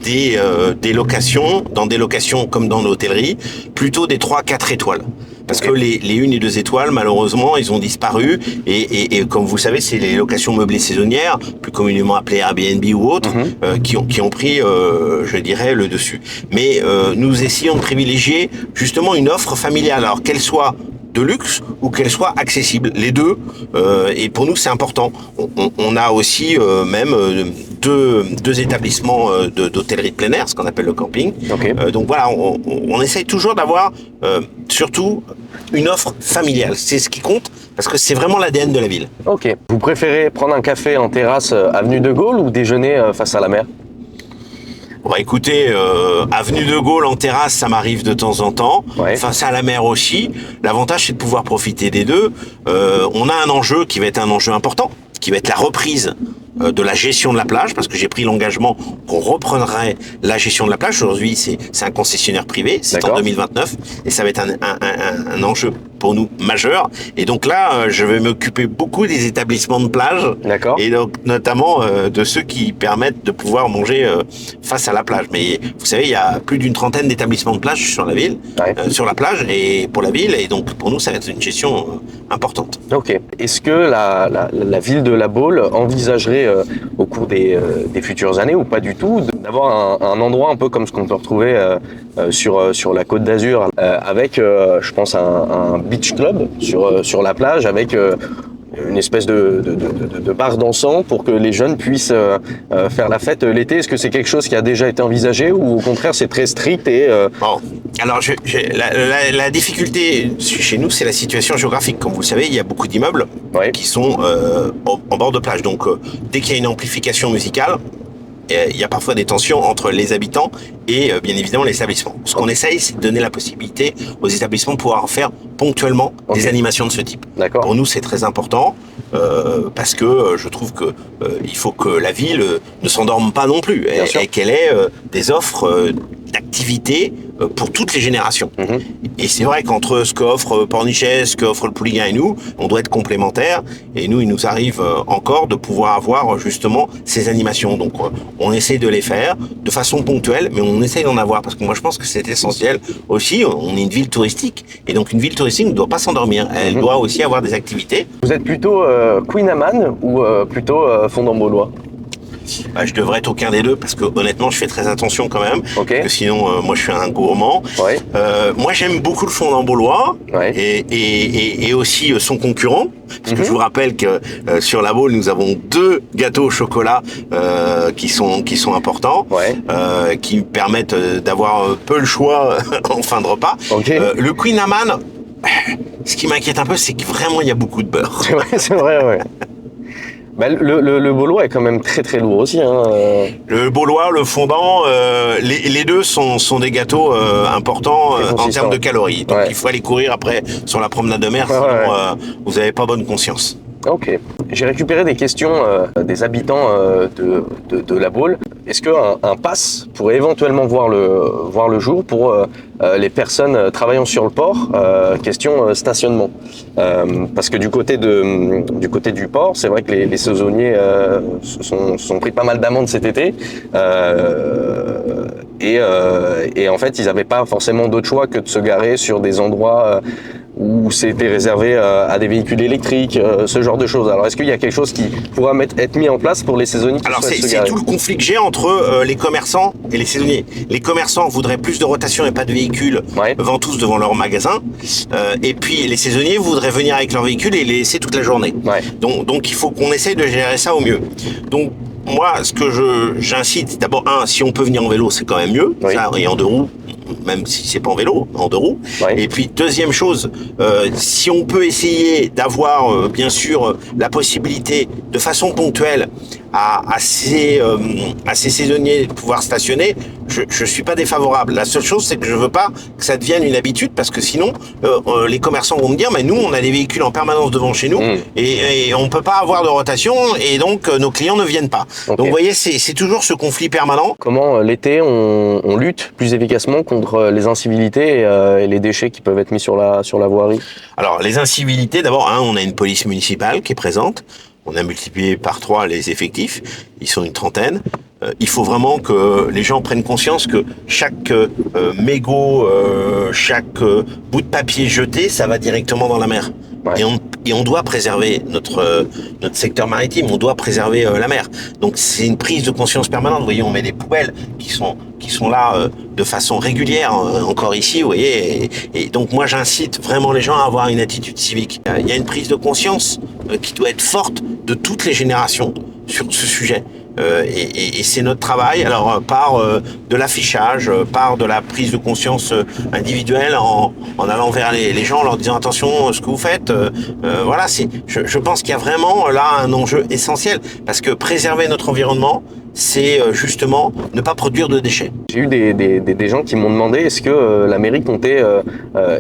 des locations, dans des locations comme dans l'hôtellerie, plutôt des 3-4 étoiles. Parce que les 1 et 2 étoiles, malheureusement, ils ont disparu. Et comme vous le savez, c'est les locations meublées saisonnières, plus communément appelées Airbnb ou autres, qui ont pris, je dirais, le dessus. Mais nous essayons de privilégier justement une offre familiale, alors qu'elle soit de luxe ou qu'elle soit accessible, les deux. Et pour nous, c'est important. On a aussi même deux établissements d'hôtellerie de plein air, ce qu'on appelle le camping. Donc voilà, on essaye toujours d'avoir surtout une offre familiale. C'est ce qui compte, parce que c'est vraiment l'ADN de la ville. Ok. Vous préférez prendre un café en terrasse avenue de Gaulle ou déjeuner face à la mer? Bon, écoutez, avenue de Gaulle en terrasse, ça m'arrive de temps en temps. Face à la mer aussi. L'avantage, c'est de pouvoir profiter des deux. On a un enjeu qui va être un enjeu important, qui va être la reprise de la gestion de la plage, parce que j'ai pris l'engagement qu'on reprendrait la gestion de la plage. Aujourd'hui, c'est un concessionnaire privé, c'est en 2029, et ça va être un enjeu pour nous majeur. Et donc là, je vais m'occuper beaucoup des établissements de plage, et donc notamment de ceux qui permettent de pouvoir manger face à la plage. Mais vous savez, il y a plus d'une trentaine d'établissements de plage sur la ville, sur la plage et pour la ville, et donc pour nous, ça va être une gestion importante. Ok. Est-ce que la ville de La Baule envisagerait au cours des futures années, ou pas du tout, d'avoir un endroit un peu comme ce qu'on peut retrouver sur la Côte d'Azur, avec, je pense, un beach club sur la plage, avec une espèce de bar dansant pour que les jeunes puissent faire la fête l'été? Est-ce que c'est quelque chose qui a déjà été envisagé, ou au contraire c'est très strict et Bon, alors la difficulté chez nous, c'est la situation géographique. Comme vous le savez, il y a beaucoup d'immeubles qui sont en bord de plage. Donc dès qu'il y a une amplification musicale, il y a parfois des tensions entre les habitants et bien évidemment les établissements. Ce qu'on essaye, c'est de donner la possibilité aux établissements de pouvoir faire ponctuellement des animations de ce type. Pour nous, c'est très important parce que je trouve que il faut que la ville ne s'endorme pas non plus, et qu'elle ait des offres d'activités pour toutes les générations. Et c'est vrai qu'entre ce qu'offre Pornichet, ce qu'offre le Pouliguen et nous, on doit être complémentaires, et nous, il nous arrive encore de pouvoir avoir justement ces animations. Donc on essaie de les faire de façon ponctuelle, mais on essaie d'en avoir, parce que moi je pense que c'est essentiel aussi. On est une ville touristique, et donc une ville touristique ne doit pas s'endormir, elle doit aussi avoir des activités. Vous êtes plutôt Queen Amman ou plutôt Fondant-Baulois? Je devrais être aucun des deux parce que honnêtement, je fais très attention quand même. Okay. Parce que sinon, moi, je suis un gourmand. Ouais. Moi, j'aime beaucoup le fondant baulois et aussi son concurrent. Parce que je vous rappelle que sur la Baule, nous avons 2 gâteaux au chocolat qui sont importants, qui permettent d'avoir peu le choix en fin de repas. Okay. Le Queen Amman, ce qui m'inquiète un peu, c'est que vraiment il y a beaucoup de beurre. C'est vrai, ouais. Le Baulois est quand même très très lourd aussi. Le Baulois, le fondant, les deux sont des gâteaux importants en termes de calories. Donc il faut aller courir après sur la promenade de mer, sinon vous n'avez pas bonne conscience. Ok. J'ai récupéré des questions des habitants de la Baule. Est-ce qu'un pass pourrait éventuellement voir le jour pour les personnes travaillant sur le port? Question stationnement. Parce que du côté du port, c'est vrai que les saisonniers sont pris pas mal d'amendes cet été. Et en fait, ils n'avaient pas forcément d'autre choix que de se garer sur des endroits où c'était réservé à des véhicules électriques, ce genre de choses. Alors, est-ce qu'il y a quelque chose qui pourra être mis en place pour les saisonniers qui souhaitent se garer? C'est tout le conflit que j'ai entre les commerçants et les saisonniers. Les commerçants voudraient plus de rotation et pas de véhicules ventouses devant leur magasin. Et puis, les saisonniers voudraient venir avec leur véhicule et les laisser toute la journée. Donc, il faut qu'on essaye de gérer ça au mieux. Donc, moi, ce que j'incite, d'abord, si on peut venir en vélo, c'est quand même mieux. Ça, et en 2 roues, même si c'est pas en vélo, en 2 roues. Et puis, deuxième chose, si on peut essayer d'avoir, bien sûr, la possibilité, de façon ponctuelle, à ces saisonniers de pouvoir stationner, je suis pas défavorable. La seule chose, c'est que je veux pas que ça devienne une habitude, parce que sinon, les commerçants vont me dire, mais nous, on a des véhicules en permanence devant chez nous, et on peut pas avoir de rotation, et donc nos clients ne viennent pas. Donc, vous voyez, c'est toujours ce conflit permanent. Comment l'été, on lutte plus efficacement contre les incivilités et les déchets qui peuvent être mis sur la voirie? Alors, les incivilités, d'abord, on a une police municipale qui est présente. On a multiplié par 3 les effectifs. Ils sont une 30aine. Il faut vraiment que les gens prennent conscience que chaque mégot, chaque bout de papier jeté, ça va directement dans la mer. Et on doit préserver notre secteur maritime, on doit préserver la mer. Donc c'est une prise de conscience permanente. Vous voyez, on met des poubelles qui sont là de façon régulière, encore ici, vous voyez. Et donc moi j'incite vraiment les gens à avoir une attitude civique. Il y a une prise de conscience qui doit être forte de toutes les générations sur ce sujet. Et c'est notre travail, alors par de l'affichage, par de la prise de conscience individuelle, en allant vers les gens, en leur disant attention ce que vous faites. Voilà, je pense qu'il y a vraiment là un enjeu essentiel, parce que préserver notre environnement, c'est justement ne pas produire de déchets. J'ai eu des gens qui m'ont demandé est-ce que la mairie comptait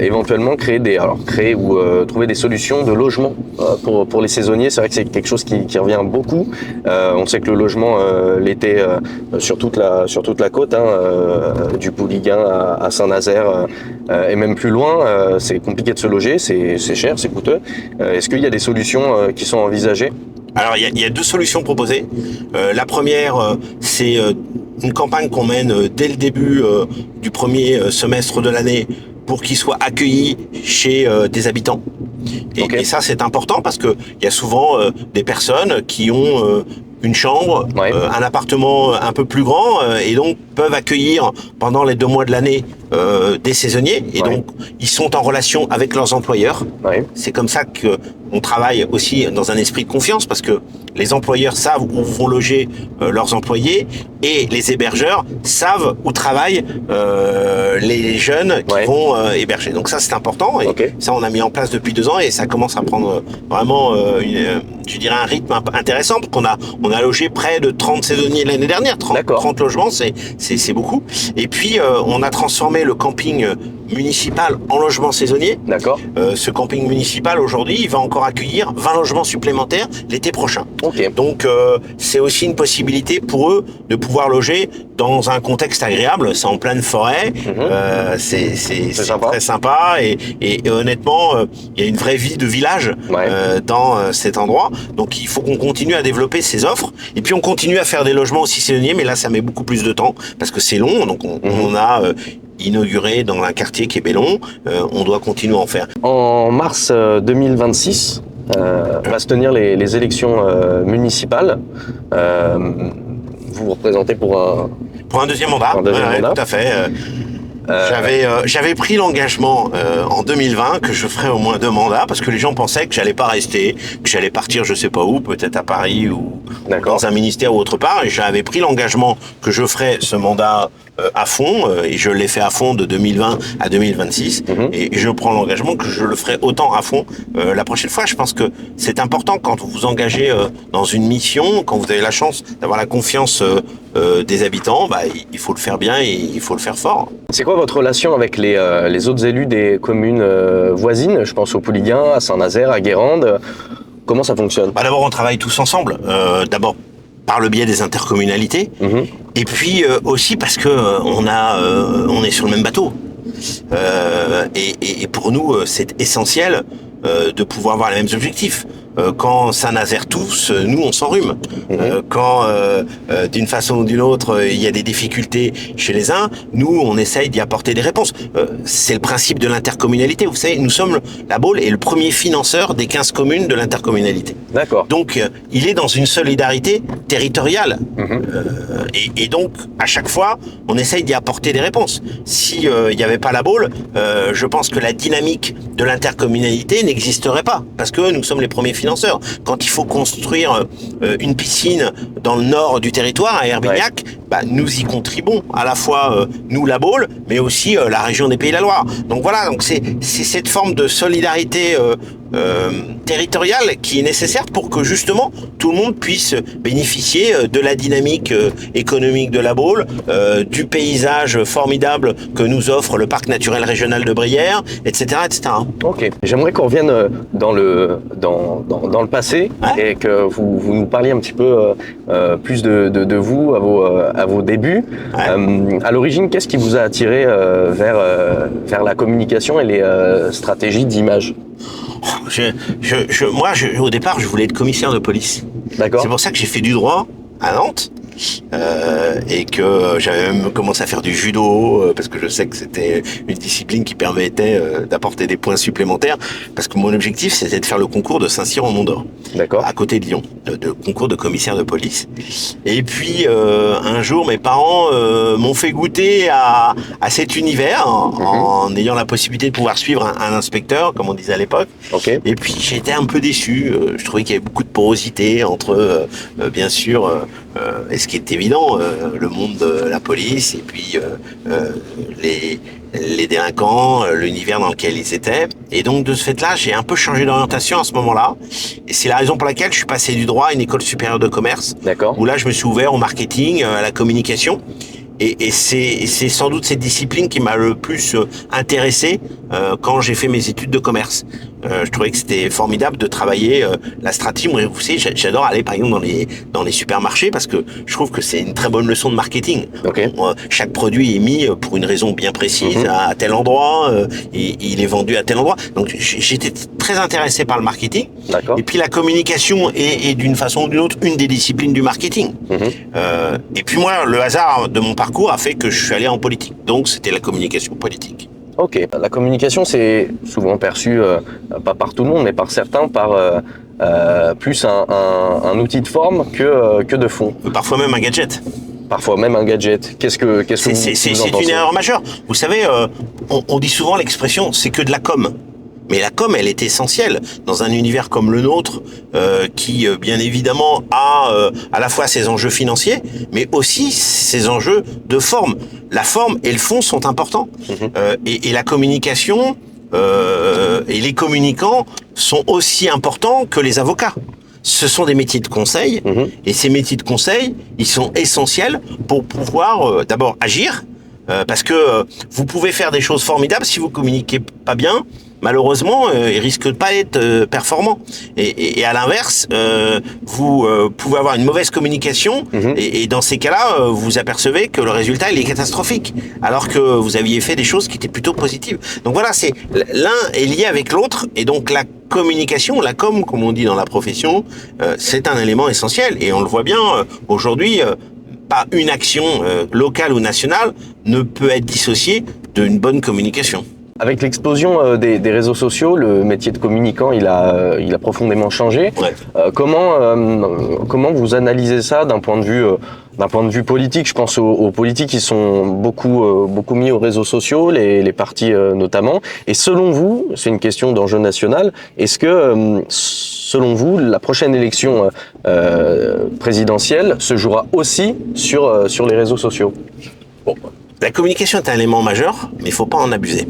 éventuellement créer ou trouver des solutions de logement pour les saisonniers. C'est vrai que c'est quelque chose qui revient beaucoup. On sait que le logement l'été sur toute la côte, du Pouliguen à Saint-Nazaire et même plus loin, c'est compliqué de se loger, c'est cher, c'est coûteux. Est-ce qu'il y a des solutions qui sont envisagées? Alors, il y a 2 solutions proposées. La première, c'est une campagne qu'on mène dès le début du premier semestre de l'année pour qu'ils soient accueillis chez des habitants. Et ça, c'est important parce que il y a souvent des personnes qui ont une chambre, un appartement un peu plus grand et donc peuvent accueillir pendant les 2 mois de l'année des saisonniers et donc ils sont en relation avec leurs employeurs. C'est comme ça que on travaille aussi dans un esprit de confiance parce que les employeurs savent où vont loger leurs employés et les hébergeurs savent où travaillent les jeunes qui vont héberger. Donc ça c'est important et ça on a mis en place depuis 2 ans et ça commence à prendre vraiment je dirais un rythme intéressant parce qu'on a logé près de 30 saisonniers l'année dernière. 30 logements, c'est beaucoup. Et puis on a transformé le camping municipal en logement saisonnier. Ce camping municipal aujourd'hui, il va encore accueillir 20 logements supplémentaires l'été prochain. Donc c'est aussi une possibilité pour eux de pouvoir loger dans un contexte agréable. C'est en pleine forêt, c'est très sympa et honnêtement, il y a une vraie vie de village dans cet endroit. Donc il faut qu'on continue à développer ces offres et puis on continue à faire des logements aussi saisonniers, mais là ça met beaucoup plus de temps parce que c'est long. Donc on a inauguré dans un quartier qui est Bellon, on doit continuer à en faire. En mars 2026, va se tenir les élections municipales. vous représentez pour un deuxième mandat. Pour un deuxième mandat. Tout à fait. J'avais pris l'engagement en 2020 que je ferais au moins 2 mandats parce que les gens pensaient que j'allais pas rester, que j'allais partir je sais pas où, peut-être à Paris ou dans un ministère ou autre part. Et j'avais pris l'engagement que je ferais ce mandat à fond et je l'ai fait à fond de 2020 à 2026 et je prends l'engagement que je le ferai autant à fond la prochaine fois. Je pense que c'est important quand vous vous engagez dans une mission, quand vous avez la chance d'avoir la confiance des habitants, il faut le faire bien et il faut le faire fort. C'est quoi votre relation avec les autres élus des communes voisines? Je pense au Pouliguen, à Saint-Nazaire, à Guérande. Comment ça fonctionne? D'abord, on travaille tous ensemble. D'abord par le biais des intercommunalités, et puis aussi parce que on est sur le même bateau. Et pour nous, c'est essentiel de pouvoir avoir les mêmes objectifs. Quand Saint-Nazaire tousse, nous on s'enrhume. Quand d'une façon ou d'une autre il y a des difficultés chez les uns, nous on essaye d'y apporter des réponses. C'est le principe de l'intercommunalité. Vous savez, nous sommes, la Baule est le premier financeur des 15 communes de l'intercommunalité. D'accord. Donc il est dans une solidarité territoriale. Et donc à chaque fois on essaye d'y apporter des réponses. Si il n'y avait pas la Baule, je pense que la dynamique de l'intercommunalité n'existerait pas, parce que nous sommes les premiers financeurs. Quand il faut construire une piscine dans le nord du territoire, à Herbignac, nous y contribuons, à la fois nous, la Baule, mais aussi la région des Pays de la Loire. Donc voilà, donc c'est cette forme de solidarité territoriale qui est nécessaire pour que justement tout le monde puisse bénéficier de la dynamique économique de la Baule, du paysage formidable que nous offre le parc naturel régional de Brière, etc., etc. Ok. J'aimerais qu'on revienne dans le passé et que vous nous parliez un petit peu plus de vous, à vos débuts. À l'origine, qu'est-ce qui vous a attiré vers la communication et les stratégies d'image? Moi, au départ, je voulais être commissaire de police. D'accord. C'est pour ça que j'ai fait du droit à Nantes. Et que j'avais même commencé à faire du judo parce que je sais que c'était une discipline qui permettait d'apporter des points supplémentaires, parce que mon objectif c'était de faire le concours de Saint-Cyr en Mont-d'Or, à côté de Lyon, de concours de commissaire de police. Et puis un jour mes parents m'ont fait goûter à cet univers en ayant la possibilité de pouvoir suivre un inspecteur, comme on disait à l'époque. Et puis j'étais un peu déçu. Je trouvais qu'il y avait beaucoup de porosité entre bien sûr et ce qui est évident, le monde de la police et puis les délinquants, l'univers dans lequel ils étaient. Et donc de ce fait-là, j'ai un peu changé d'orientation à ce moment-là. Et c'est la raison pour laquelle je suis passé du droit à une école supérieure de commerce. D'accord. Où là, je me suis ouvert au marketing, à la communication. Et c'est sans doute cette discipline qui m'a le plus intéressé quand j'ai fait mes études de commerce. Je trouvais que c'était formidable de travailler la stratégie. Moi, vous savez, j'adore aller par exemple dans les supermarchés parce que je trouve que c'est une très bonne leçon de marketing. Chaque produit est mis pour une raison bien précise à tel endroit, et il est vendu à tel endroit. Donc j'étais très intéressé par le marketing. Et puis la communication est d'une façon ou d'une autre une des disciplines du marketing. Et puis moi, le hasard de mon parcours a fait que je suis allé en politique. Donc c'était la communication politique. Ok. La communication, c'est souvent perçu, pas par tout le monde, mais par certains, par plus un outil de forme que de fond. Parfois même un gadget. Parfois même un gadget. Qu'est-ce que vous en pensez? C'est une erreur majeure. Vous savez, on dit souvent l'expression « c'est que de la com ». Mais la com, elle est essentielle dans un univers comme le nôtre, qui bien évidemment a à la fois ses enjeux financiers, mais aussi ses enjeux de forme. La forme et le fond sont importants. Et la communication et les communicants sont aussi importants que les avocats. Ce sont des métiers de conseil, et ces métiers de conseil, ils sont essentiels pour pouvoir d'abord agir, parce que vous pouvez faire des choses formidables si vous communiquez pas bien. Malheureusement, il risque de pas être performant. Et à l'inverse, vous pouvez avoir une mauvaise communication, et dans ces cas-là, vous apercevez que le résultat il est catastrophique, alors que vous aviez fait des choses qui étaient plutôt positives. Donc voilà, c'est l'un est lié avec l'autre, et donc la communication, la com, comme on dit dans la profession, c'est un élément essentiel. Et on le voit bien aujourd'hui. Pas une action locale ou nationale ne peut être dissociée d'une bonne communication. Avec l'explosion des réseaux sociaux, le métier de communicant, il a profondément changé. Comment vous analysez ça d'un point de vue D'un point de vue politique, je pense aux politiques qui sont beaucoup mis aux réseaux sociaux, les partis notamment. Et selon vous, c'est une question d'enjeu national, est-ce que, selon vous, la prochaine élection présidentielle se jouera aussi sur les réseaux sociaux? Bon, la communication est un élément majeur, mais il ne faut pas en abuser.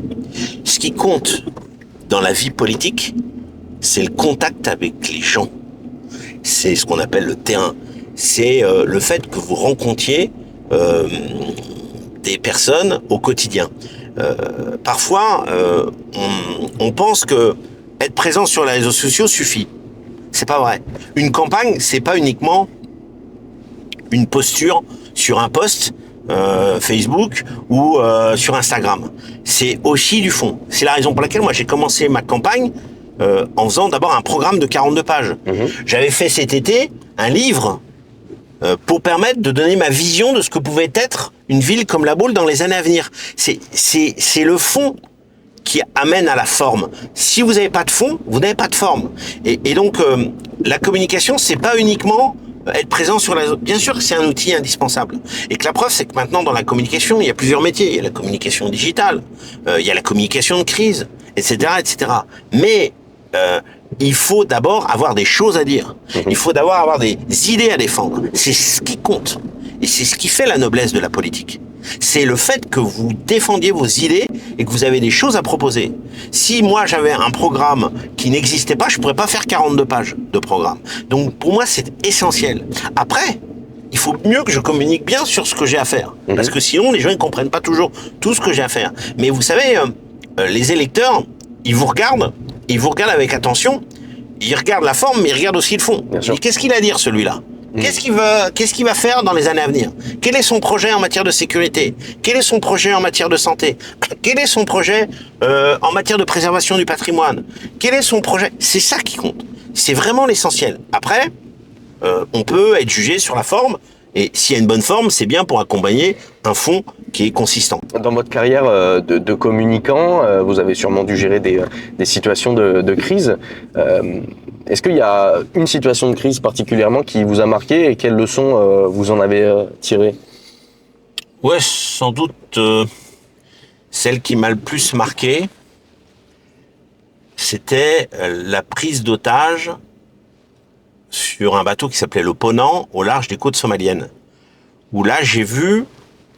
Ce qui compte dans la vie politique, c'est le contact avec les gens. C'est ce qu'on appelle le terrain. C'est le fait que vous rencontriez des personnes au quotidien. Parfois, on pense que être présent sur les réseaux sociaux suffit. C'est pas vrai. Une campagne, c'est pas uniquement une posture sur un post Facebook ou sur Instagram. C'est aussi du fond. C'est la raison pour laquelle moi j'ai commencé ma campagne en faisant d'abord un programme de 42 pages. J'avais fait cet été un livre pour permettre de donner ma vision de ce que pouvait être une ville comme La Baule dans les années à venir. C'est le fond qui amène à la forme. Si vous n'avez pas de fond, vous n'avez pas de forme. Et donc, la communication, c'est pas uniquement être présent sur la... Bien sûr que c'est un outil indispensable. Et que la preuve, c'est que maintenant, dans la communication, il y a plusieurs métiers. Il y a la communication digitale, il y a la communication de crise, etc., etc. Mais il faut d'abord avoir des choses à dire. Il faut d'abord avoir des idées à défendre. C'est ce qui compte. Et c'est ce qui fait la noblesse de la politique. C'est le fait que vous défendiez vos idées et que vous avez des choses à proposer. Si moi j'avais un programme qui n'existait pas, je pourrais pas faire 42 pages de programme. Donc pour moi c'est essentiel. Après, il faut mieux que je communique bien sur ce que j'ai à faire. Parce que sinon les gens ne comprennent pas toujours tout ce que j'ai à faire. Mais vous savez, les électeurs, ils vous regardent avec attention, ils regardent la forme mais ils regardent aussi le fond. Et qu'est-ce qu'il a à dire celui-là ? Qu'est-ce qu'il va faire dans les années à venir? Quel est son projet en matière de sécurité? Quel est son projet en matière de santé? Quel est son projet en matière de préservation du patrimoine? Quel est son projet? C'est ça qui compte. C'est vraiment l'essentiel. Après, on peut être jugé sur la forme, et s'il y a une bonne forme, c'est bien pour accompagner un fond qui est consistant. Dans votre carrière de communicant, vous avez sûrement dû gérer des situations de crise. Est-ce qu'il y a une situation de crise particulièrement qui vous a marqué et quelles leçons vous en avez tirées? Ouais, sans doute celle qui m'a le plus marqué, c'était la prise d'otage sur un bateau qui s'appelait le Ponant au large des côtes somaliennes. Où là, j'ai vu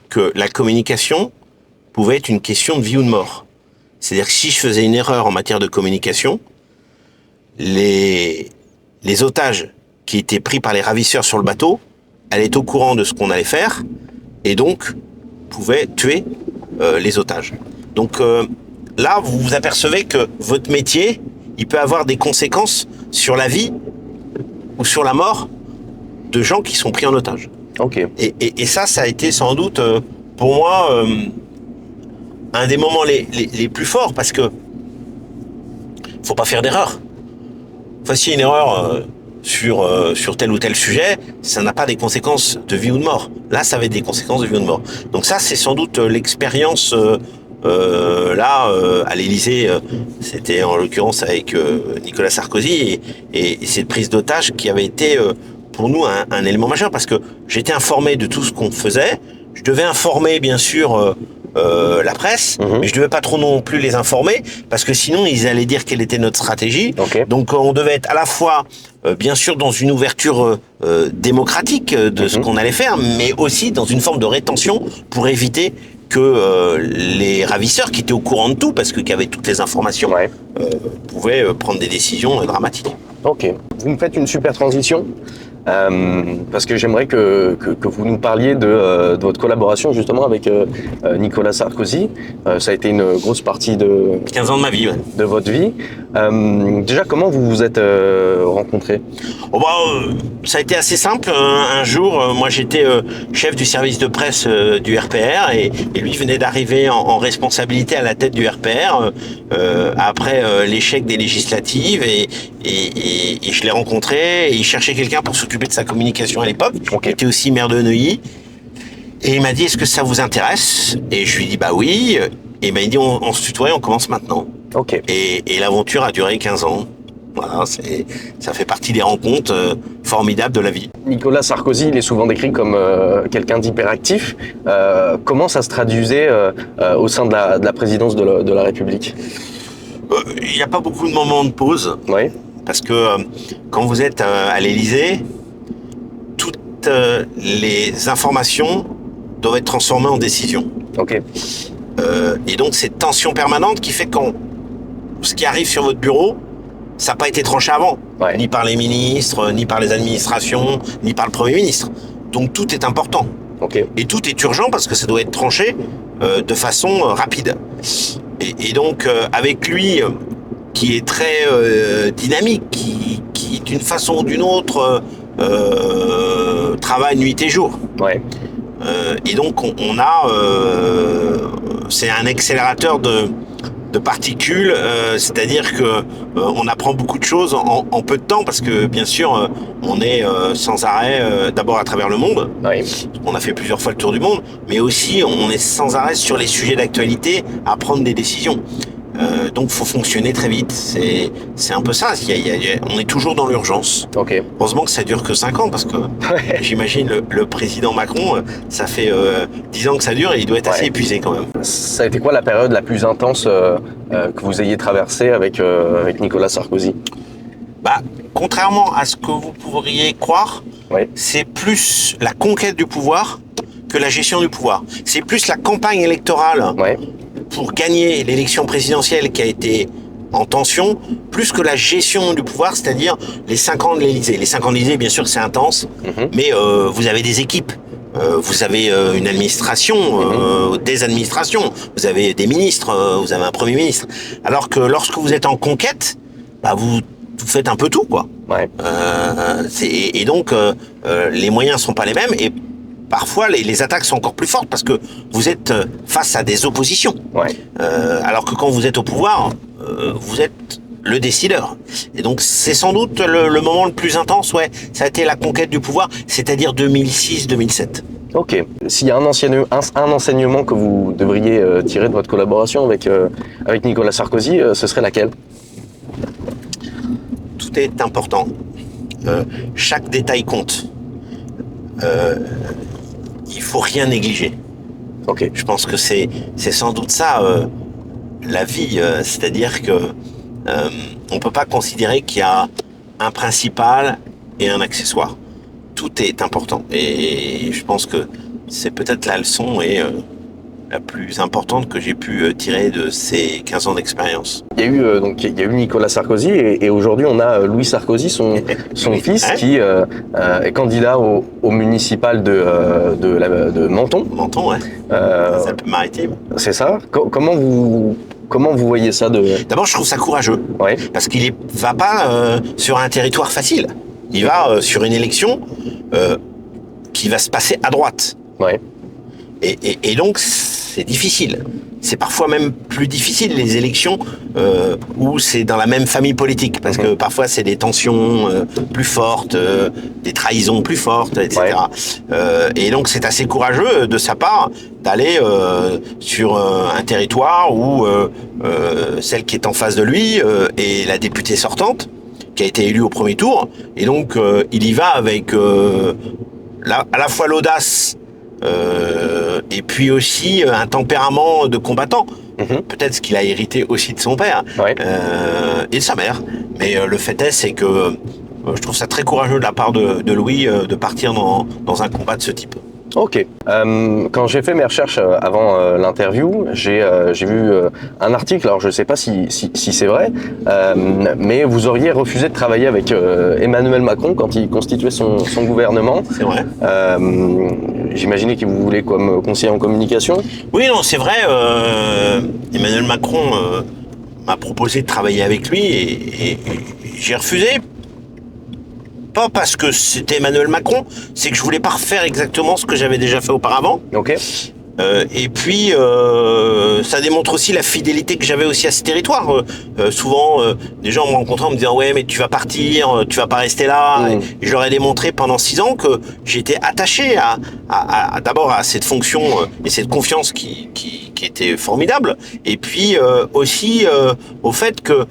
que la communication pouvait être une question de vie ou de mort. C'est-à-dire que si je faisais une erreur en matière de communication, les otages qui étaient pris par les ravisseurs sur le bateau allaient au courant de ce qu'on allait faire et donc pouvaient tuer les otages. Donc là, vous vous apercevez que votre métier, il peut avoir des conséquences sur la vie ou sur la mort de gens qui sont pris en otage. Okay. Et ça a été sans doute pour moi un des moments les plus forts parce que faut pas faire d'erreur. Fassiez une erreur sur tel ou tel sujet, ça n'a pas des conséquences de vie ou de mort. Là, ça avait des conséquences de vie ou de mort. Donc ça, c'est sans doute l'expérience à l'Élysée. C'était en l'occurrence avec Nicolas Sarkozy et cette prise d'otage qui avait été pour nous un élément majeur parce que j'étais informé de tout ce qu'on faisait. Je devais informer, bien sûr, la presse, mais je devais pas trop non plus les informer parce que sinon ils allaient dire quelle était notre stratégie. Okay. Donc on devait être à la fois bien sûr dans une ouverture démocratique de ce qu'on allait faire, mais aussi dans une forme de rétention pour éviter que les ravisseurs qui étaient au courant de tout, parce que qui avaient toutes les informations, pouvaient prendre des décisions dramatiques. Ok, vous me faites une super transition. Parce que j'aimerais que vous nous parliez de votre collaboration justement avec Nicolas Sarkozy. Ça a été une grosse partie de 15 ans de ma vie, de votre vie. Déjà, comment vous vous êtes rencontrés? Ça a été assez simple. Un jour, moi j'étais chef du service de presse du RPR et lui venait d'arriver en responsabilité à la tête du RPR après l'échec des législatives et je l'ai rencontré et il cherchait quelqu'un pour s'occuper de sa communication à l'époque. Okay. Il était aussi maire de Neuilly. Et il m'a dit, est-ce que ça vous intéresse? Et je lui ai dit, bah oui. Et il m'a dit, on se tutoie, on commence maintenant. Okay. Et l'aventure a duré 15 ans. Voilà, ça fait partie des rencontres formidable de la vie. Nicolas Sarkozy, il est souvent décrit comme quelqu'un d'hyperactif. Comment ça se traduisait au sein de la présidence de la République? Il n'y a pas beaucoup de moments de pause. Oui. Parce que quand vous êtes à l'Élysée, toutes les informations doivent être transformées en décisions. Ok. Et donc cette tension permanente qui fait que quand ce qui arrive sur votre bureau, ça n'a pas été tranché avant, ni par les ministres, ni par les administrations, ni par le Premier ministre. Donc tout est important. Okay. Et tout est urgent parce que ça doit être tranché de façon rapide. Et donc avec lui, qui est très dynamique, qui d'une façon ou d'une autre travaille nuit et jour. Ouais. Et donc on a, c'est un accélérateur de particules, c'est-à-dire que on apprend beaucoup de choses en peu de temps parce que bien sûr on est sans arrêt d'abord à travers le monde. Oui. On a fait plusieurs fois le tour du monde, mais aussi on est sans arrêt sur les sujets d'actualité à prendre des décisions. Donc faut fonctionner très vite. C'est un peu ça. On est toujours dans l'urgence. Okay. Heureusement que ça dure que 5 ans parce que j'imagine le président Macron, ça fait 10 ans que ça dure et il doit être assez épuisé quand même. Ça a été quoi la période la plus intense que vous ayez traversée avec Nicolas Sarkozy? Contrairement à ce que vous pourriez croire, c'est plus la conquête du pouvoir que la gestion du pouvoir. C'est plus la campagne électorale pour gagner l'élection présidentielle qui a été en tension, plus que la gestion du pouvoir, c'est-à-dire les 5 ans de l'Élysée. Les 5 ans de l'Élysée, bien sûr, c'est intense, mais vous avez des équipes. Vous avez une administration, des administrations, vous avez des ministres, vous avez un Premier ministre. Alors que lorsque vous êtes en conquête, vous faites un peu tout, quoi. Et donc, les moyens sont pas les mêmes et parfois, les attaques sont encore plus fortes parce que vous êtes face à des oppositions. Alors que quand vous êtes au pouvoir, vous êtes le décideur. Et donc, c'est sans doute le moment le plus intense, ça a été la conquête du pouvoir, c'est-à-dire 2006-2007. Ok. S'il y a un enseignement que vous devriez tirer de votre collaboration avec Nicolas Sarkozy, ce serait laquelle? Tout est important. Chaque détail compte. Il faut rien négliger. Okay. Je pense que c'est sans doute ça la vie, c'est-à-dire que on peut pas considérer qu'il y a un principal et un accessoire. Tout est important et je pense que c'est peut-être la leçon la plus importante que j'ai pu tirer de ces 15 ans d'expérience. Il y a eu Nicolas Sarkozy et aujourd'hui on a Louis Sarkozy, son fils, qui est candidat au municipal de Menton. Menton, c'est un peu maritime. C'est ça. Comment vous voyez ça D'abord, je trouve ça courageux. Parce qu'il va pas sur un territoire facile. Il va sur une élection qui va se passer à droite. Et donc, c'est difficile. C'est parfois même plus difficile les élections où c'est dans la même famille politique, parce que parfois c'est des tensions plus fortes, des trahisons plus fortes, etc. Et donc c'est assez courageux de sa part d'aller sur un territoire où celle qui est en face de lui est la députée sortante, qui a été élue au premier tour, et donc il y va avec à la fois l'audace et puis aussi un tempérament de combattant. Peut-être ce qu'il a hérité aussi de son père et de sa mère. Mais le fait est, c'est que je trouve ça très courageux de la part de Louis de partir dans un combat de ce type. Ok. Quand j'ai fait mes recherches avant l'interview, j'ai vu un article, alors je ne sais pas si c'est vrai, mais vous auriez refusé de travailler avec Emmanuel Macron quand il constituait son gouvernement. C'est vrai. J'imaginais qu'il vous voulait comme conseiller en communication. Oui, non, c'est vrai. Emmanuel Macron m'a proposé de travailler avec lui et j'ai refusé. Pas parce que c'était Emmanuel Macron, c'est que je voulais pas refaire exactement ce que j'avais déjà fait auparavant. Ok. Et puis, ça démontre aussi la fidélité que j'avais aussi à ce territoire. Souvent, des gens me rencontraient en me disant « Ouais, mais tu vas partir, tu vas pas rester là. Et je leur ai démontré pendant 6 ans que j'étais attaché d'abord à cette fonction et cette confiance qui qui était formidable. Et puis aussi au fait que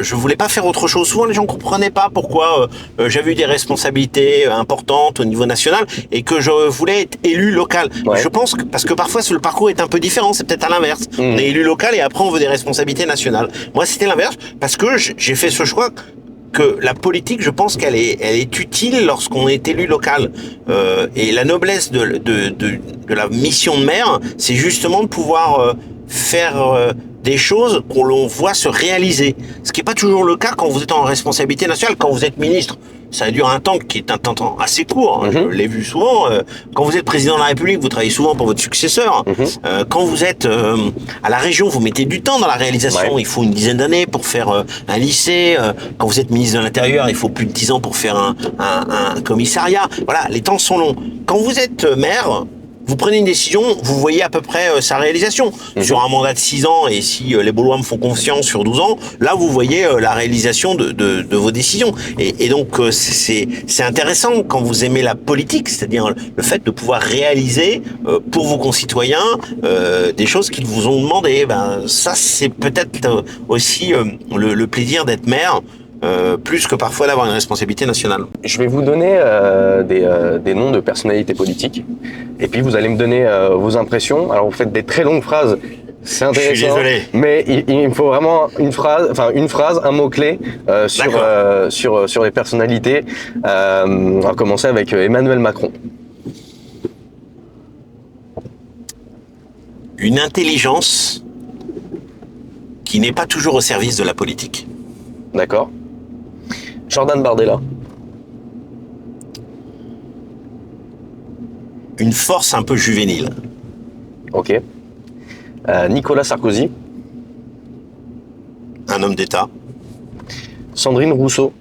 je voulais pas faire autre chose. Souvent, les gens comprenaient pas pourquoi j'avais eu des responsabilités importantes au niveau national et que je voulais être élu local. Ouais. Je pense que parce que parfois le parcours est un peu différent. C'est peut-être à l'inverse. On est élu local et après on veut des responsabilités nationales. Moi, c'était l'inverse parce que j'ai fait ce choix que la politique, je pense qu'elle est utile lorsqu'on est élu local. Et la noblesse de la mission de maire, c'est justement de pouvoir faire des choses qu'on l'on voit se réaliser. Ce qui n'est pas toujours le cas quand vous êtes en responsabilité nationale, quand vous êtes ministre. Ça dure un temps qui est un temps assez court. Je l'ai vu souvent. Quand vous êtes président de la République, vous travaillez souvent pour votre successeur. Quand vous êtes à la région, vous mettez du temps dans la réalisation. Ouais. Il faut une dizaine d'années pour faire un lycée. Quand vous êtes ministre de l'Intérieur, il faut plus de 10 ans pour faire un commissariat. Voilà, les temps sont longs. Quand vous êtes maire, vous prenez une décision, vous voyez à peu près sa réalisation. Sur un mandat de 6 ans, et si les Baulois me font confiance sur 12 ans, là vous voyez la réalisation de vos décisions. Et donc c'est intéressant quand vous aimez la politique, c'est-à-dire le fait de pouvoir réaliser pour vos concitoyens des choses qu'ils vous ont demandé. Ben, ça c'est peut-être aussi le plaisir d'être maire. Plus que parfois d'avoir une responsabilité nationale. Je vais vous donner des noms de personnalités politiques et puis vous allez me donner vos impressions. Alors vous faites des très longues phrases, c'est intéressant. Je suis désolé. Mais il me faut vraiment une phrase, un mot-clé sur les personnalités. On va commencer avec Emmanuel Macron. Une intelligence qui n'est pas toujours au service de la politique. D'accord. Jordan Bardella. Une force un peu juvénile. Ok. Nicolas Sarkozy. Un homme d'État. Sandrine Rousseau.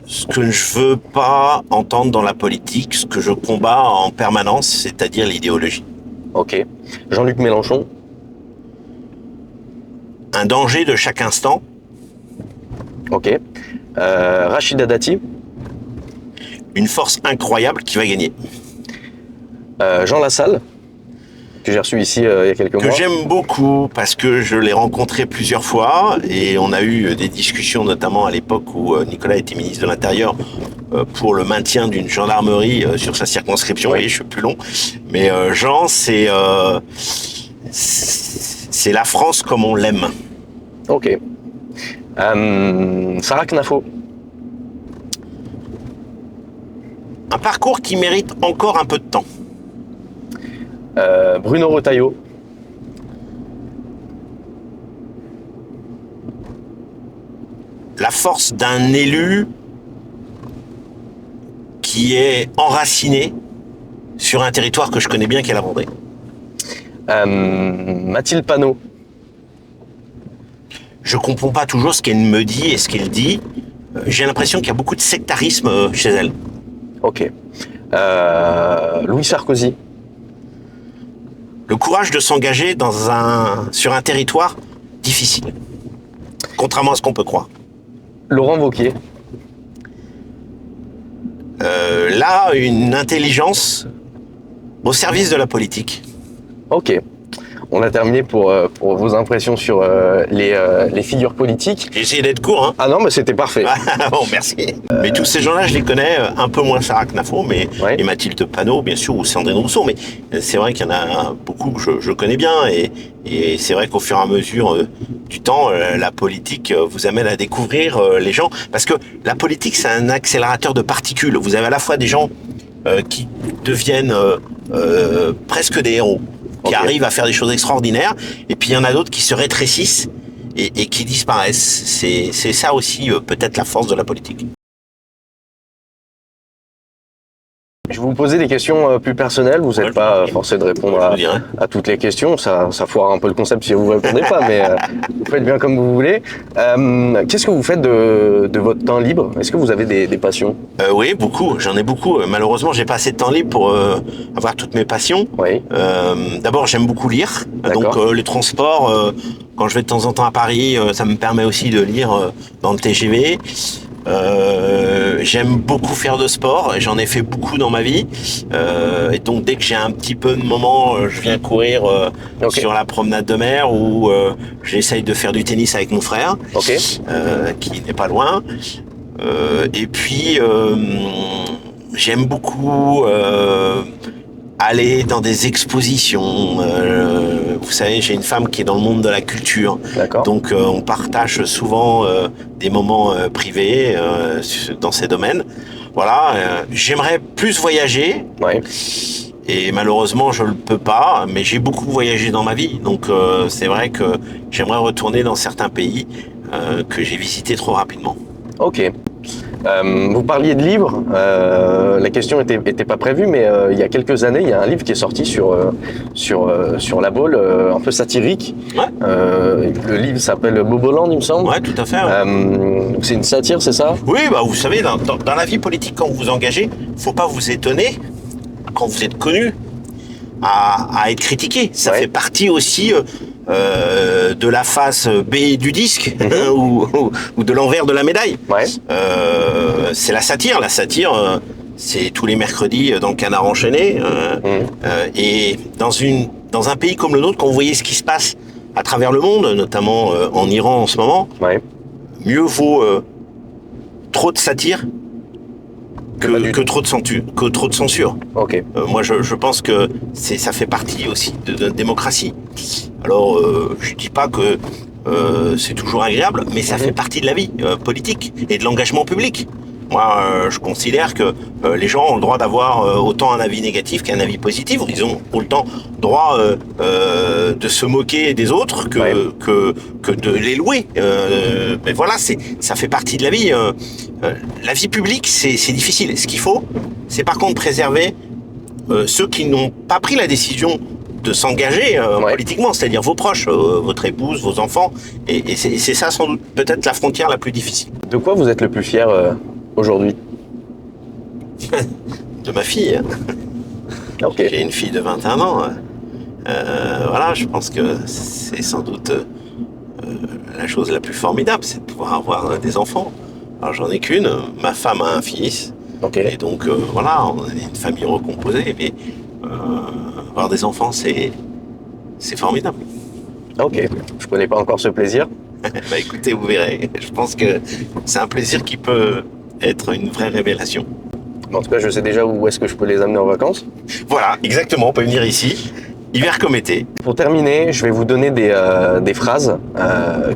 Ce que je veux pas entendre dans la politique, ce que je combats en permanence, c'est-à-dire l'idéologie. Ok. Jean-Luc Mélenchon. Un danger de chaque instant. Ok. Rachida Dati. Une force incroyable qui va gagner. Jean Lassalle, que j'ai reçu ici il y a quelques mois. Que j'aime beaucoup parce que je l'ai rencontré plusieurs fois et on a eu des discussions, notamment à l'époque où Nicolas était ministre de l'Intérieur, pour le maintien d'une gendarmerie sur sa circonscription. Oui. Et je suis plus long. Mais Jean, c'est la France comme on l'aime. Ok. Sarah Knafo. Un parcours qui mérite encore un peu de temps. Bruno Retailleau. La force d'un élu qui est enraciné sur un territoire que je connais bien, qui est la Vendée. Mathilde Panot. Je comprends pas toujours ce qu'elle me dit et ce qu'elle dit. J'ai l'impression qu'il y a beaucoup de sectarisme chez elle. Ok. Louis Sarkozy. Le courage de s'engager sur un territoire difficile. Contrairement à ce qu'on peut croire. Laurent Wauquiez. Là, une intelligence au service de la politique. Ok. On a terminé pour vos impressions sur les figures politiques. J'ai essayé d'être court, hein. Ah non, mais c'était parfait. Bon, merci. Mais tous ces gens-là, je les connais un peu moins Sarah Knafo, mais et Mathilde Panot, bien sûr, ou Sandrine Rousseau. Mais c'est vrai qu'il y en a beaucoup que je connais bien. Et c'est vrai qu'au fur et à mesure du temps, la politique vous amène à découvrir les gens. Parce que la politique, c'est un accélérateur de particules. Vous avez à la fois des gens qui deviennent presque des héros, qui arrivent à faire des choses extraordinaires, et puis il y en a d'autres qui se rétrécissent et qui disparaissent. C'est ça aussi peut-être la force de la politique. Je vais vous poser des questions plus personnelles, vous n'êtes pas forcé de répondre à toutes les questions, ça foire un peu le concept si vous ne répondez pas, mais vous faites bien comme vous voulez. Qu'est-ce que vous faites de votre temps libre? Est-ce que vous avez des passions? Oui, beaucoup, j'en ai beaucoup. Malheureusement, j'ai pas assez de temps libre pour avoir toutes mes passions. Oui. D'abord, j'aime beaucoup lire, donc les transports, quand je vais de temps en temps à Paris, ça me permet aussi de lire dans le TGV. J'aime beaucoup faire de sport, j'en ai fait beaucoup dans ma vie, et donc dès que j'ai un petit peu de moment, je viens courir sur la promenade de mer, ou j'essaye de faire du tennis avec mon frère, qui n'est pas loin. Et puis j'aime beaucoup aller dans des expositions. Vous savez, j'ai une femme qui est dans le monde de la culture. Donc on partage souvent des moments privés dans ces domaines. Voilà, j'aimerais plus voyager. Et malheureusement, je ne le peux pas, mais j'ai beaucoup voyagé dans ma vie. Donc c'est vrai que j'aimerais retourner dans certains pays que j'ai visités trop rapidement. Ok. Vous parliez de livres, la question était pas prévue, mais il y a quelques années, il y a un livre qui est sorti sur la Baule, un peu satirique. Le livre s'appelle Boboland, il me semble. Ouais, tout à fait. C'est une satire, c'est ça? Oui, bah vous savez, dans la vie politique, quand vous vous engagez, faut pas vous étonner, quand vous êtes connu, à être critiqué. Ça fait partie aussi de la face B du disque, ou de l'envers de la médaille. C'est la satire. La satire, c'est tous les mercredis dans le Canard enchaîné. Et dans un pays comme le nôtre, quand vous voyez ce qui se passe à travers le monde, notamment en Iran en ce moment, mieux vaut trop de satire que trop de censure. Moi, je pense que ça fait partie aussi de notre démocratie. Alors, je dis pas que c'est toujours agréable, mais ça fait partie de la vie politique et de l'engagement public. Moi, je considère que les gens ont le droit d'avoir autant un avis négatif qu'un avis positif. Ils ont autant droit de se moquer des autres que de les louer. Mais voilà, ça fait partie de la vie. La vie publique, c'est difficile. Ce qu'il faut, c'est par contre préserver ceux qui n'ont pas pris la décision de s'engager politiquement, c'est-à-dire vos proches, votre épouse, vos enfants. Et c'est ça sans doute peut-être la frontière la plus difficile. De quoi vous êtes le plus fier aujourd'hui? De ma fille. J'ai une fille de 21 ans. Voilà, je pense que c'est sans doute la chose la plus formidable, c'est de pouvoir avoir des enfants. Alors j'en ai qu'une, ma femme a un fils. Et donc voilà, on est une famille recomposée, mais avoir des enfants, c'est formidable. Ok, je connais pas encore ce plaisir. Bah écoutez, vous verrez. Je pense que c'est un plaisir qui peut être une vraie révélation. En tout cas, je sais déjà où est-ce que je peux les amener en vacances. Voilà, exactement, on peut venir ici, hiver comme été. Pour terminer, je vais vous donner des phrases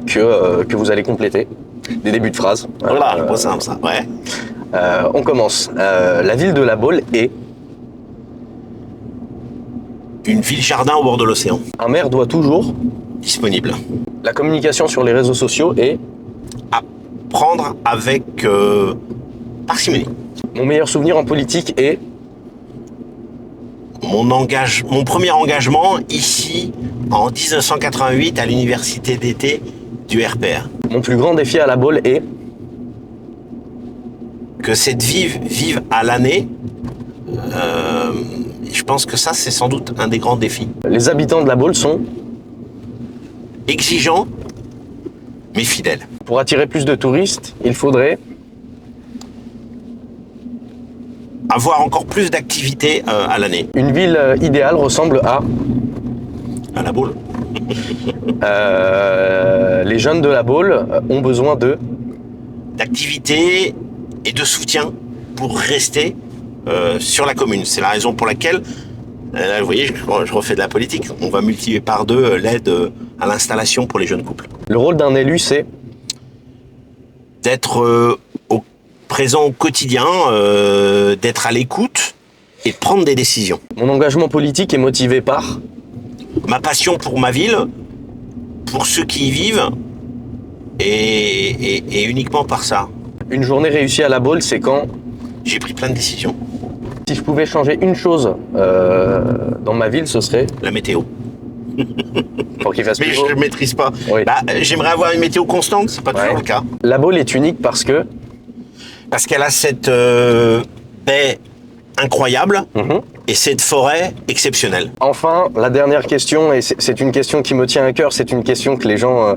que vous allez compléter. Des débuts de phrases. Voilà, pas simple ça, ouais. On commence. La ville de la Baule est... Une ville-jardin au bord de l'océan. Un maire doit toujours... Disponible. La communication sur les réseaux sociaux est... À prendre avec parcimonie. Mon meilleur souvenir en politique est... Mon premier engagement ici en 1988 à l'université d'été du RPR. Mon plus grand défi à la Baule est... Que cette vive à l'année. Je pense que ça, c'est sans doute un des grands défis. Les habitants de la Baule sont... Exigeants, mais fidèles. Pour attirer plus de touristes, il faudrait... Avoir encore plus d'activités à l'année. Une ville idéale ressemble à... À la Baule. Les jeunes de la Baule ont besoin de... D'activités et de soutien pour rester sur la commune. C'est la raison pour laquelle, là, vous voyez, je refais de la politique. On va multiplier par 2 l'aide à l'installation pour les jeunes couples. Le rôle d'un élu, c'est d'être présent au quotidien, d'être à l'écoute et de prendre des décisions. Mon engagement politique est motivé par ma passion pour ma ville, pour ceux qui y vivent, et uniquement par ça. Une journée réussie à la Baule, c'est quand j'ai pris plein de décisions. Si je pouvais changer une chose dans ma ville, ce serait la météo. Pour qu'il fasse plus beau. Mais je ne maîtrise pas. Oui. J'aimerais avoir une météo constante, c'est pas toujours le cas. La Baule est unique parce qu'elle a cette baie incroyable et cette forêt exceptionnelle. Enfin, la dernière question, et c'est une question qui me tient à cœur, c'est une question que les gens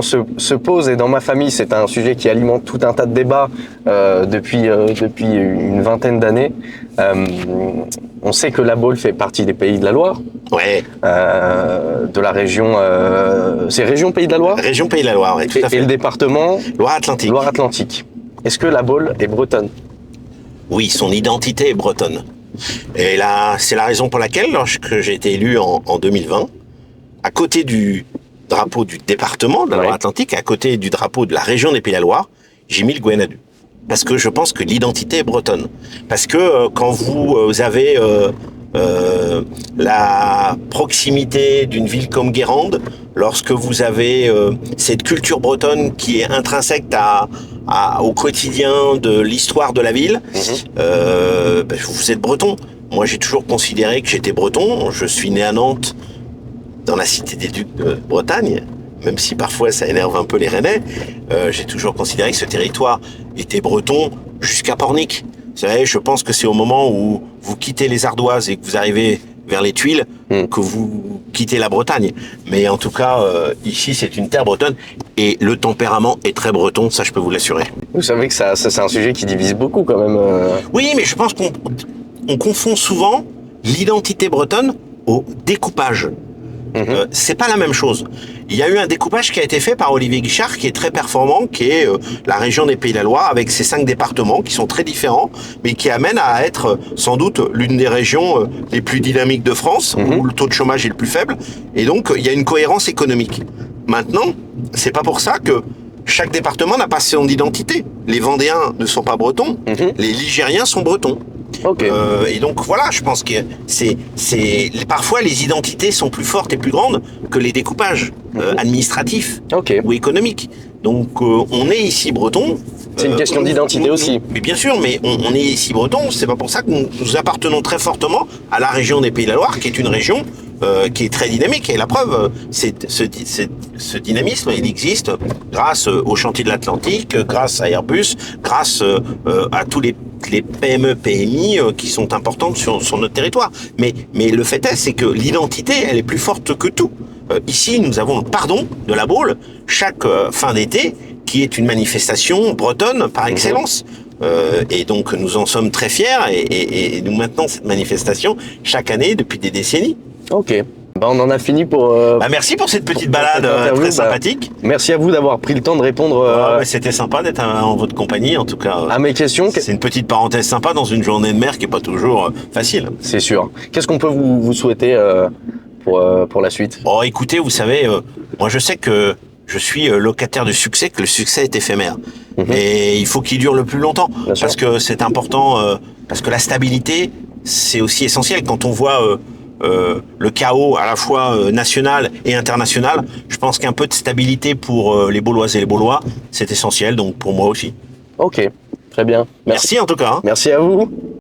se posent, et dans ma famille, c'est un sujet qui alimente tout un tas de débats depuis une vingtaine d'années. On sait que la Baule fait partie des Pays de la Loire. Ouais. De la région... c'est région Pays de la Loire ? Région Pays de la Loire, oui, tout à fait. Et le département ? Loire-Atlantique. Loire-Atlantique. Est-ce que la Baule est bretonne ? Oui, son identité est bretonne. Et là, c'est la raison pour laquelle, lorsque j'ai été élu en 2020, à côté du drapeau du département de la Loire-Atlantique, à côté du drapeau de la région des Pays de la Loire, j'ai mis le Gwenadu. Parce que je pense que l'identité est bretonne. Parce que quand vous avez la proximité d'une ville comme Guérande, lorsque vous avez cette culture bretonne qui est intrinsèque au quotidien de l'histoire de la ville, vous êtes breton. Moi, j'ai toujours considéré que j'étais breton. Je suis né à Nantes, dans la cité des Ducs de Bretagne, même si parfois ça énerve un peu les Rennais. J'ai toujours considéré que ce territoire était breton jusqu'à Pornic. Vous savez, je pense que c'est au moment où vous quittez les Ardoises et que vous arrivez vers les Tuiles que vous quittez la Bretagne. Mais en tout cas, ici, c'est une terre bretonne et le tempérament est très breton, ça je peux vous l'assurer. Vous savez que ça c'est un sujet qui divise beaucoup quand même. Oui, mais je pense qu'on confond souvent l'identité bretonne au découpage. C'est pas la même chose. Il y a eu un découpage qui a été fait par Olivier Guichard, qui est très performant, qui est la région des Pays de la Loire, avec ses 5 départements qui sont très différents, mais qui amène à être sans doute l'une des régions les plus dynamiques de France, où le taux de chômage est le plus faible. Et donc, il y a une cohérence économique. Maintenant, c'est pas pour ça que chaque département n'a pas son identité. Les Vendéens ne sont pas bretons, les Ligériens sont bretons. Okay. Et donc voilà, je pense que parfois les identités sont plus fortes et plus grandes que les découpages administratifs ou économiques. Donc on est ici breton. C'est une question d'identité aussi. Mais bien sûr, mais on est ici breton. C'est pas pour ça que nous appartenons très fortement à la région des Pays de la Loire, qui est une région qui est très dynamique. Et la preuve, ce dynamisme, il existe grâce aux chantiers de l'Atlantique, grâce à Airbus, grâce à tous les PME, PMI qui sont importantes sur notre territoire. Mais le fait est, c'est que l'identité, elle est plus forte que tout. Ici, nous avons le pardon de la Baule chaque fin d'été, qui est une manifestation bretonne par excellence. Et donc, nous en sommes très fiers et nous maintenons cette manifestation chaque année depuis des décennies. Ok. On en a fini pour... merci pour cette petite balade très sympathique. Merci à vous d'avoir pris le temps de répondre... C'était sympa d'être en votre compagnie, en tout cas. À mes questions. C'est une petite parenthèse sympa dans une journée de mer qui est pas toujours facile. C'est sûr. Qu'est-ce qu'on peut vous souhaiter pour la suite ? Écoutez, vous savez, moi je sais que je suis locataire du succès, que le succès est éphémère. Mais il faut qu'il dure le plus longtemps. Parce que c'est important, parce que la stabilité, c'est aussi essentiel. Quand on voit... le chaos à la fois national et international, je pense qu'un peu de stabilité pour les Bauloises et les Baulois, c'est essentiel, donc pour moi aussi. Ok, très bien. Merci en tout cas. Merci à vous.